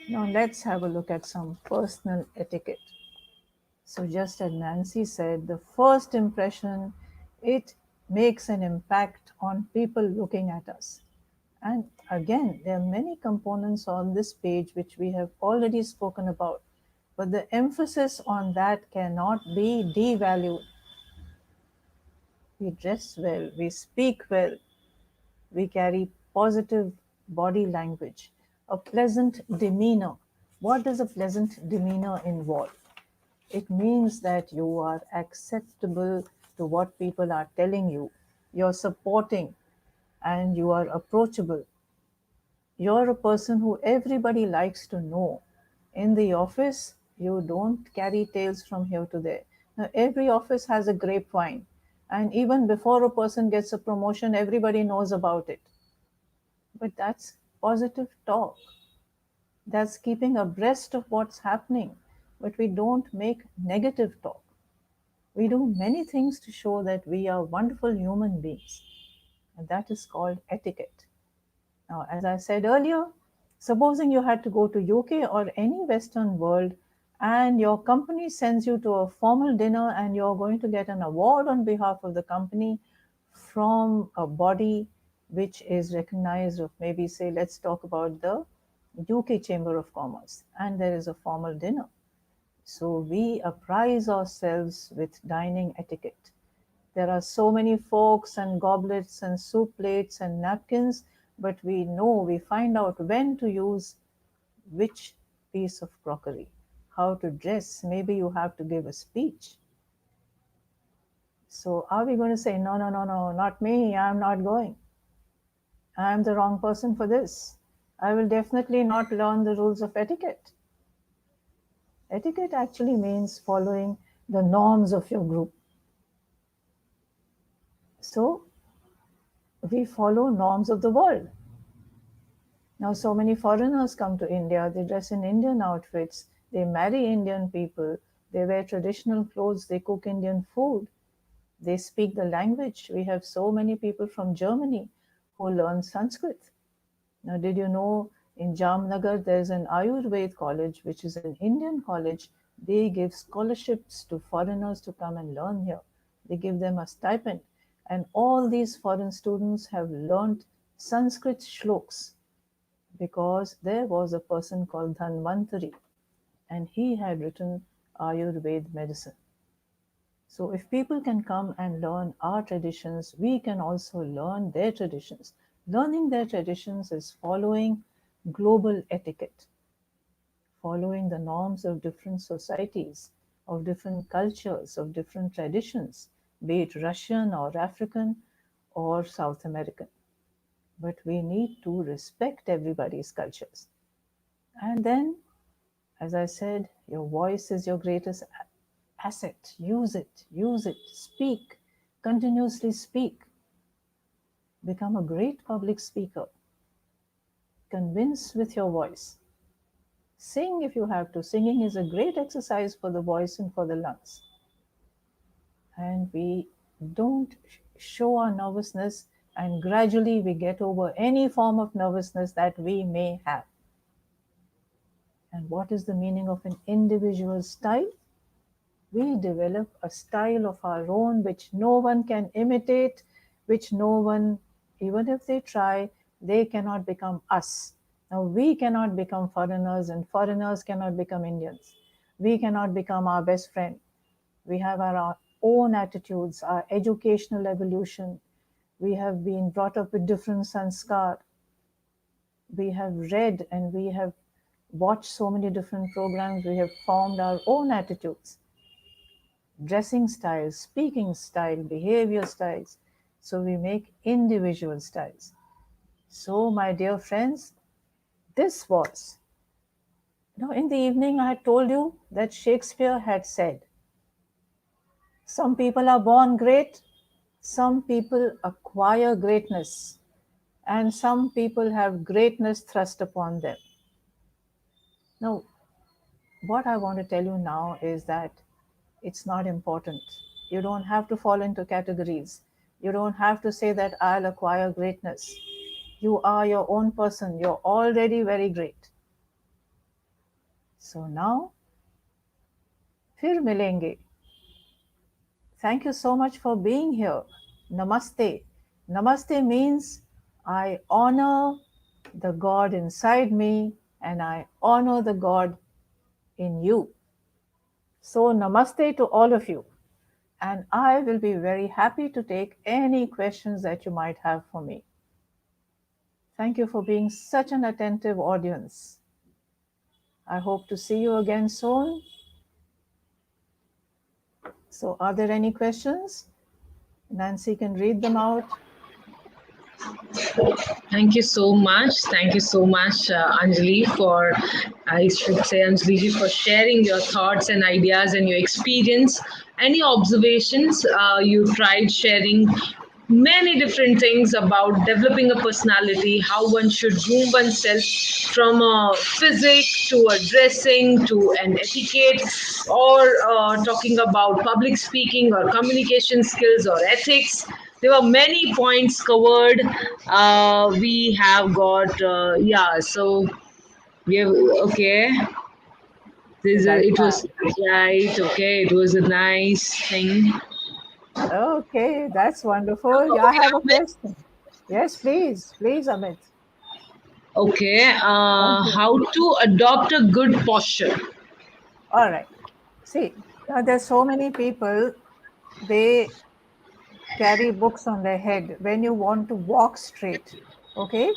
Speaker 2: Now let's have a look at some personal etiquette. So just as Nancy said, the first impression, it makes an impact on people looking at us. And again, there are many components on this page which we have already spoken about, but the emphasis on that cannot be devalued. We dress well, we speak well, we carry positive body language, a pleasant demeanor. What does a pleasant demeanor involve? It means that you are acceptable to what people are telling you, you're supporting, and you are approachable. You're a person who everybody likes to know. In the office, you don't carry tales from here to there. Now, every office has a grapevine, and even before a person gets a promotion, everybody knows about it. But that's positive talk. That's keeping abreast of what's happening. But we don't make negative talk. We do many things to show that we are wonderful human beings, and that is called etiquette. Now, as I said earlier, supposing you had to go to UK or any Western world and your company sends you to a formal dinner and you're going to get an award on behalf of the company from a body which is recognized of, maybe say, let's talk about the UK Chamber of Commerce, and there is a formal dinner. So we apprise ourselves with dining etiquette. There are so many forks and goblets and soup plates and napkins, but we find out when to use which piece of crockery, how to dress. Maybe you have to give a speech. So are we going to say, no, no, no, no, not me, I'm not going. I'm the wrong person for this. I will definitely not learn the rules of etiquette. Etiquette actually means following the norms of your group. So we follow norms of the world. Now, so many foreigners come to India, they dress in Indian outfits, they marry Indian people, they wear traditional clothes, they cook Indian food, they speak the language. We have so many people from Germany who learn Sanskrit. Now, did you know in Jamnagar there's an Ayurveda college, which is an Indian college? They give scholarships to foreigners to come and learn here. They give them a stipend. And all these foreign students have learned Sanskrit shloks because there was a person called Dhanvantari and he had written Ayurveda medicine. So if people can come and learn our traditions, we can also learn their traditions. Learning their traditions is following global etiquette, following the norms of different societies, of different cultures, of different traditions, be it Russian or African or South American. But we need to respect everybody's cultures. And then, as I said, your voice is your greatest asset. Use it, speak, continuously speak. Become a great public speaker. Convince with your voice. Sing if you have to. Singing is a great exercise for the voice and for the lungs. And we don't show our nervousness, and gradually we get over any form of nervousness that we may have. And what is the meaning of an individual style? We develop a style of our own which no one can imitate, which no one, even if they try, they cannot become us. Now, we cannot become foreigners, and foreigners cannot become Indians. We cannot become our best friend. We have our own attitudes, our educational evolution. We have been brought up with different sanskar. We have read and we have watched so many different programs. We have formed our own attitudes, dressing styles, speaking style, behavior styles. So we make individual styles. So, my dear friends, this was, in the evening I had told you that Shakespeare had said, some people are born great, some people acquire greatness, and some people have greatness thrust upon them. Now, what I want to tell you now is that it's not important. You don't have to fall into categories. You don't have to say that I'll acquire greatness. You are your own person. You're already very great. So now, फिर मिलेंगे. Thank you so much for being here. Namaste. Namaste means I honor the God inside me and I honor the God in you. So, namaste to all of you. And I will be very happy to take any questions that you might have for me. Thank you for being such an attentive audience. I hope to see you again soon. So, are there any questions? Nancy can read them out.
Speaker 1: Thank you so much. Thank you so much, Anjali, for, I should say, Anjali ji, for sharing your thoughts and ideas and your experience. Any observations you tried sharing? Many different things about developing a personality, how one should groom oneself from a physique to a dressing to an etiquette, or talking about public speaking or communication skills or ethics. There were many points covered. We have got, yeah, so we have, okay.
Speaker 2: Right
Speaker 1: It
Speaker 2: now.
Speaker 1: was right, okay, it was a nice thing.
Speaker 2: Okay, that's wonderful. Yeah, I have a
Speaker 1: Okay,
Speaker 2: question. Yes, please. Please, Amit.
Speaker 1: okay,
Speaker 2: Thank you.
Speaker 1: how to adopt a good posture.
Speaker 2: All right. See, there's so many people, they carry books on their head when you want to walk straight. Okay?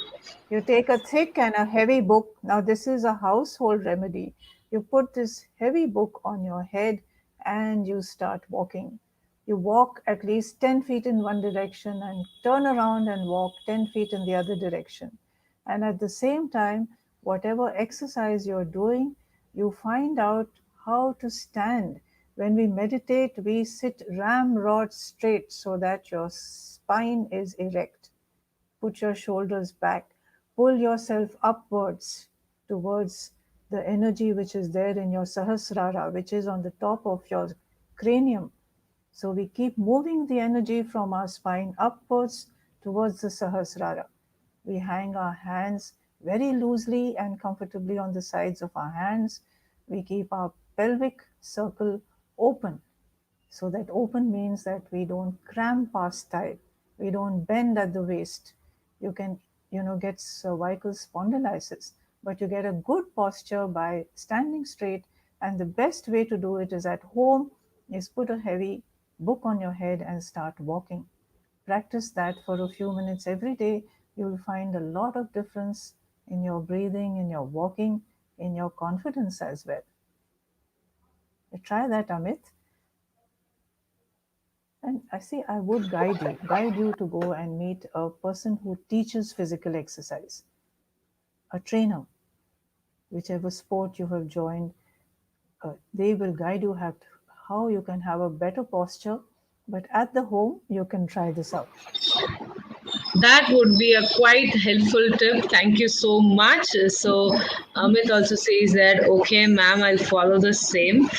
Speaker 2: You take a thick and a heavy book. Now, this is a household remedy. You put this heavy book on your head and you start walking. You walk at least 10 feet in one direction and turn around and walk 10 feet in the other direction. And at the same time, whatever exercise you're doing, you find out how to stand. When we meditate, we sit ramrod straight so that your spine is erect. Put your shoulders back. Pull yourself upwards towards the energy which is there in your Sahasrara, which is on the top of your cranium. So we keep moving the energy from our spine upwards towards the Sahasrara. We hang our hands very loosely and comfortably on the sides of our hands. We keep our pelvic circle open. So that open means that we don't cramp our style. We don't bend at the waist. You can, get cervical spondylisis, but you get a good posture by standing straight. And the best way to do it is at home is put a heavy book on your head and start walking. Practice that for a few minutes every day. You'll find a lot of difference in your breathing, in your walking, in your confidence as well. Try that, Amit. And I see I would guide you to go and meet a person who teaches physical exercise, a trainer, whichever sport you have joined. They will guide you how you can have a better posture. But at the home, you can try this out.
Speaker 1: That would be a quite helpful tip. Thank you so much. So Amit also says that okay, ma'am, I'll follow the same.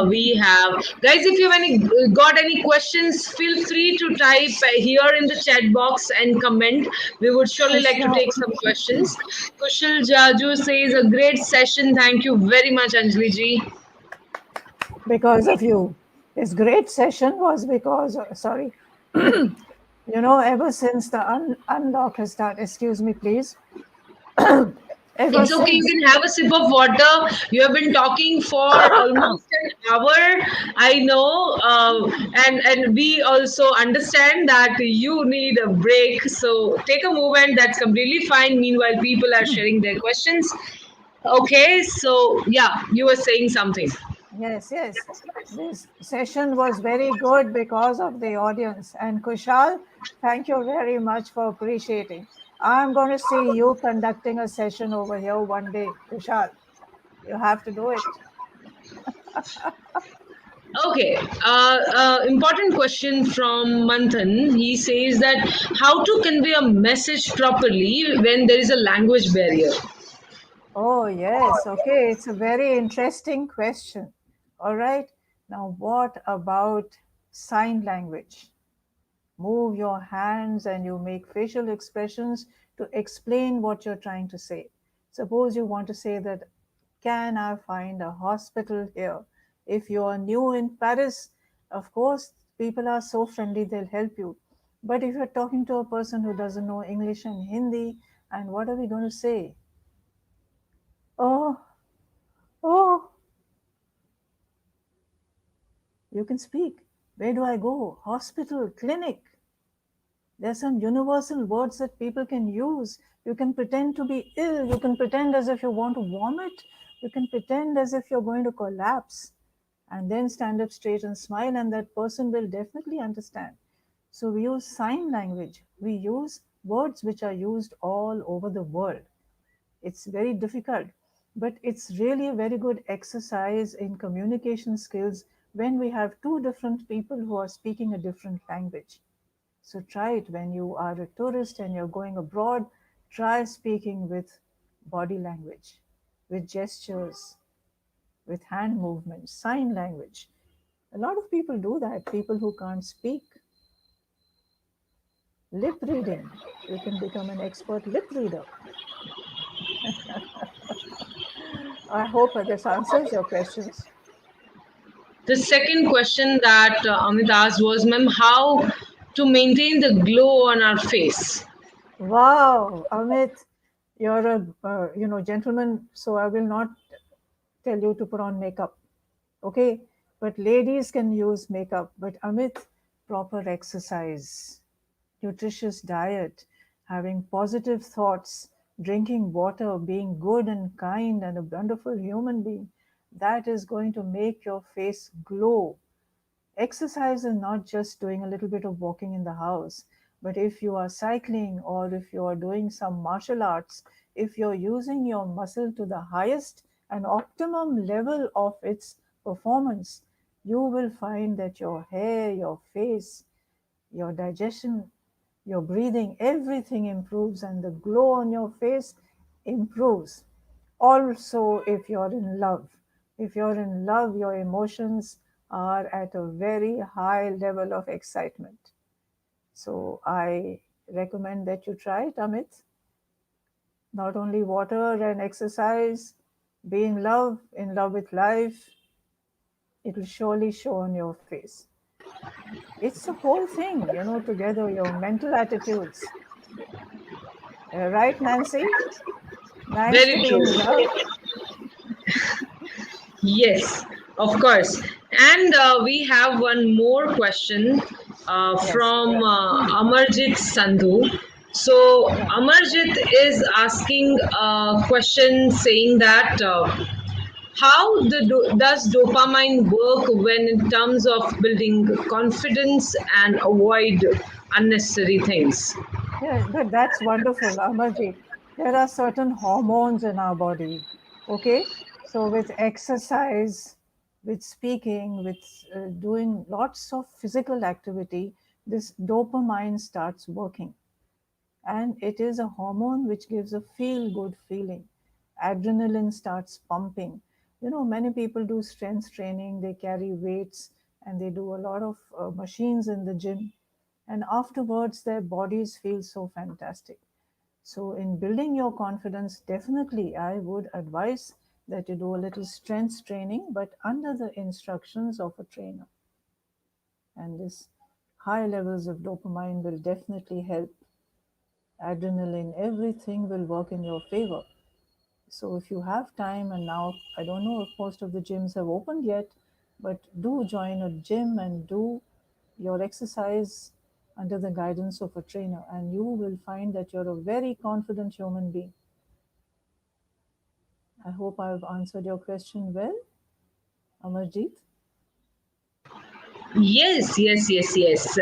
Speaker 1: We have guys. If you have any got any questions, feel free to type here in the chat box and comment. We would surely
Speaker 2: Yes,
Speaker 1: like to
Speaker 2: now,
Speaker 1: take some questions. Kushal Jaju says a great session. Thank you very much, Anjali ji.
Speaker 2: because of you. This great session was because, sorry, ever since the unlock has started, excuse me, please, ever
Speaker 1: It's okay. You
Speaker 2: since,
Speaker 1: can have a sip of water. You have been talking for almost an hour. I know, and we also understand that you need a break. So take a moment. That's completely fine. Meanwhile, people are sharing their questions. Okay. So yeah, you were saying something.
Speaker 2: yes, yes, this session was very good because of the audience. And Kushal, thank you very much for appreciating. I'm going to see you conducting a session over here one day, Kushal. You have to do it.
Speaker 1: Okay. Important question from Manthan. He says that how to convey a message properly when there is a language barrier.
Speaker 2: Oh, yes. Okay. It's a very interesting question. All right. Now, what about sign language? Move your hands and you make facial expressions to explain what you're trying to say. Suppose you want to say that, can I find a hospital here? If you are new in Paris, of course, people are so friendly, they'll help you. But if you're talking to a person who doesn't know English and Hindi, and what are we going to say? Oh, oh, you can speak. Where do I go? Hospital, clinic. There are some universal words that people can use. You can pretend to be ill. You can pretend as if you want to vomit. You can pretend as if you're going to collapse. And then stand up straight and smile, and that person will definitely understand. So we use sign language. We use words which are used all over the world. It's very difficult, but it's really a very good exercise in communication skills when we have two different people who are speaking a different language. So try it when you are a tourist and you're going abroad. Try speaking with body language, with gestures, with hand movements, sign language. A lot of people do that, people who can't speak. Lip reading. You can become an expert lip reader. I hope this answers your questions.
Speaker 1: The second question that Amit asked was, ma'am, how to maintain the glow on our face?
Speaker 2: Wow, Amit, you're a gentleman, so I will not tell you to put on makeup. Okay, but ladies can use makeup. But Amit, proper exercise, nutritious diet, having positive thoughts, drinking water, being good and kind and a wonderful human being, that is going to make your face glow. Exercise is not just doing a little bit of walking in the house, but if you are cycling or if you are doing some martial arts, if you're using your muscle to the highest and optimum level of its performance, you will find that your hair, your face, your digestion, your breathing, everything improves and the glow on your face improves. Also, if you're in love, your emotions are at a very high level of excitement. So, I recommend that you try it, Amit. Not only water and exercise, be in love with life, it will surely show on your face. It's a whole thing, together, your mental attitudes. Right, Nancy? Nice to
Speaker 1: Very
Speaker 2: be
Speaker 1: true.
Speaker 2: in love.
Speaker 1: Yes, of course. And we have one more question
Speaker 2: Yes.
Speaker 1: from Amarjit Sandhu. So,
Speaker 2: Yeah.
Speaker 1: Amarjit is asking a question saying that how does dopamine work when in terms of building confidence and avoid unnecessary things?
Speaker 2: Yeah, but that's wonderful, Amarjeet. There are certain hormones in our body. Okay. So, with exercise, with speaking, with doing lots of physical activity, this dopamine starts working. and it is a hormone which gives a feel good feeling. Adrenaline starts pumping. Many people do strength training, they carry weights, and they do a lot of machines in the gym, and afterwards their bodies feel so fantastic. So, in building your confidence, definitely I would advise that you do a little strength training, but under the instructions of a trainer. And this high levels of dopamine will definitely help. Adrenaline, everything will work in your favor. So, if you have time, and now I don't know if most of the gyms have opened yet, but do join a gym and do your exercise under the guidance of a trainer, and you will find that you're a very confident human being. I hope I've answered your question well, Amarjeet.
Speaker 1: Yes, yes, yes, yes.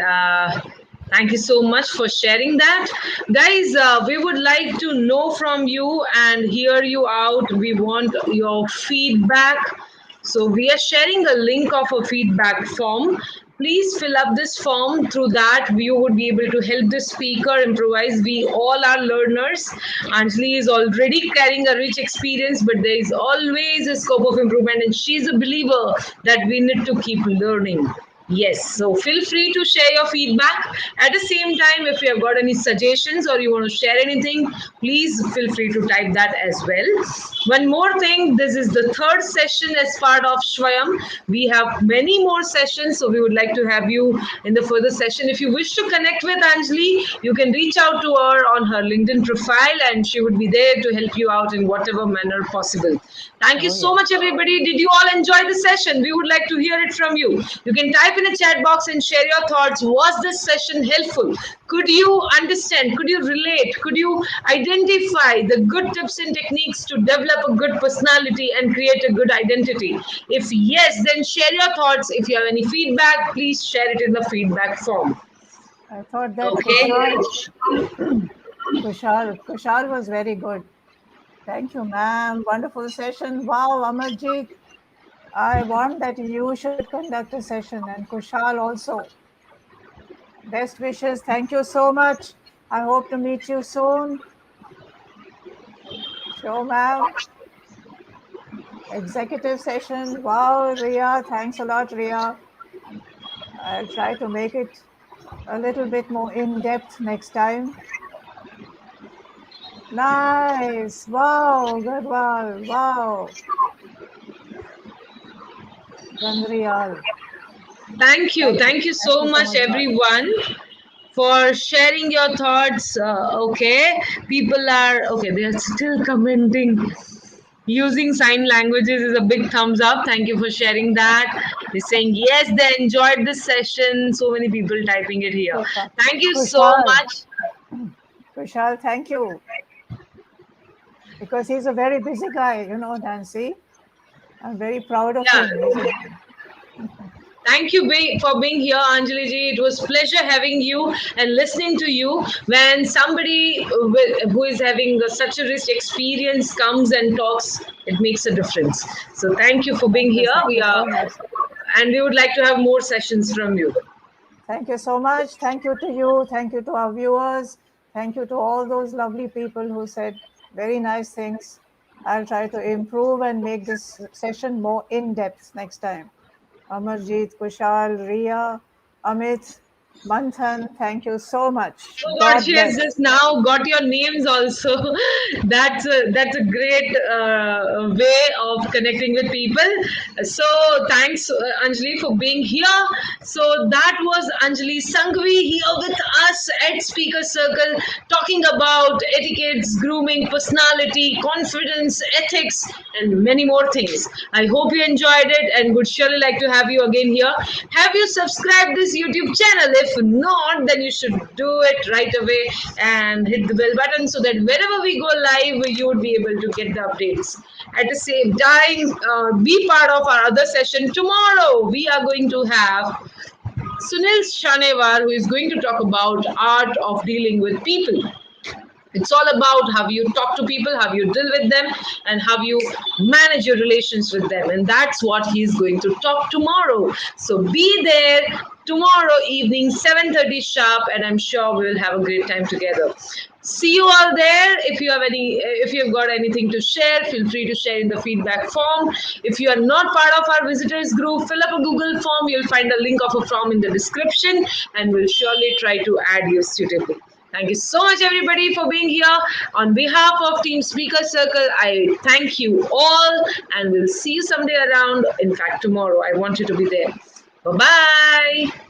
Speaker 1: Thank you so much for sharing that. Guys, we would like to know from you and hear you out. We want your feedback. So, we are sharing a link of a feedback form. Please fill up this form. Through that, you would be able to help the speaker improvise. We all are learners. Anjali is already carrying a rich experience, but there is always a scope of improvement, and she's a believer that we need to keep learning. Yes, so feel free to share your feedback. At the same time, if you have got any suggestions or you want to share anything, please feel free to type that as well. One more thing, this is the third session as part of Swayam. We have many more sessions, so we would like to have you in the further session. If you wish to connect with Anjali, you can reach out to her on her LinkedIn profile and she would be there to help you out in whatever manner possible. Thank you
Speaker 2: Oh,
Speaker 1: so
Speaker 2: yes.
Speaker 1: much, everybody. Did you all enjoy the session? We would like to hear it from you. You can type in a chat box and share your thoughts. Was this session helpful? Could you understand? Could you relate? Could you identify the good tips and techniques to develop a good personality and create a good identity? If yes, then share your thoughts. If you have any feedback, please share it in the feedback form.
Speaker 2: I thought that
Speaker 1: Okay.
Speaker 2: Kushal was very good. Thank you, ma'am. Wonderful session. Wow, Amarjeet. I want that you should conduct a session, and Kushal also. Best wishes. Thank you so much. I hope to meet you soon. Sure, ma'am. Executive session. Wow, Ria. Thanks a lot, Ria. I'll try to make it a little bit more in depth next time. Nice. Wow, Gadwal. Wow. Gandriyal.
Speaker 1: Thank you.
Speaker 2: Thank you.
Speaker 1: Thank you
Speaker 2: Thank
Speaker 1: so
Speaker 2: you so
Speaker 1: much,
Speaker 2: much, guys.
Speaker 1: everyone, for sharing your thoughts. Okay, people are okay, they are still commenting. Using sign languages is a big thumbs up. Thank you for sharing that. They're saying yes, they enjoyed this session. So many people typing it here.
Speaker 2: Super.
Speaker 1: Thank you so
Speaker 2: Kushal.
Speaker 1: much.
Speaker 2: Kushal, thank you. Because he's a very busy guy, Nancy. I'm very proud of
Speaker 1: Yeah.
Speaker 2: him. He's a
Speaker 1: Thank you for being here, Anjali ji. It was pleasure having you and listening to you. When somebody who is having such a rich experience comes and talks, it makes a difference. So thank you for being here.
Speaker 2: thank
Speaker 1: We
Speaker 2: you
Speaker 1: are,
Speaker 2: so much.
Speaker 1: and we would like to have more sessions from you.
Speaker 2: Thank you so much. Thank you to you. Thank you to our viewers. Thank you to all those lovely people who said very nice things. I'll try to improve and make this session more in depth next time. Amarjeet, Kushal, Ria, Amit, Manthan, thank you so much.
Speaker 1: Oh God,
Speaker 2: God
Speaker 1: she has
Speaker 2: bless.
Speaker 1: just now got your names also. That's a great way of connecting with people. So thanks, Anjali, for being here. So that was Anjali Sanghvi here with us at Speaker Circle, talking about etiquettes, grooming, personality, confidence, ethics, and many more things. I hope you enjoyed it and would surely like to have you again here. Have you subscribed this YouTube channel? If not, then you should do it right away and hit the bell button so that whenever we go live, you would be able to get the updates. At the same time, be part of our other session tomorrow. We are going to have Sunil Shanevar, who is going to talk about art of dealing with people. It's all about how you talk to people, how you deal with them, and how you manage your relations with them. And that's what he's going to talk tomorrow. So be there tomorrow evening, 7:30 sharp, and I'm sure we'll have a great time together. See you all there. If you've got anything to share, feel free to share in the feedback form. If you are not part of our visitors group, fill up a Google form. You'll find a link of a form in the description, and we'll surely try to add you suitably. Thank you so much, everybody, for being here. On behalf of Team Speaker Circle, I thank you all, and we'll see you someday around. In fact, tomorrow. I want you to be there. Bye bye.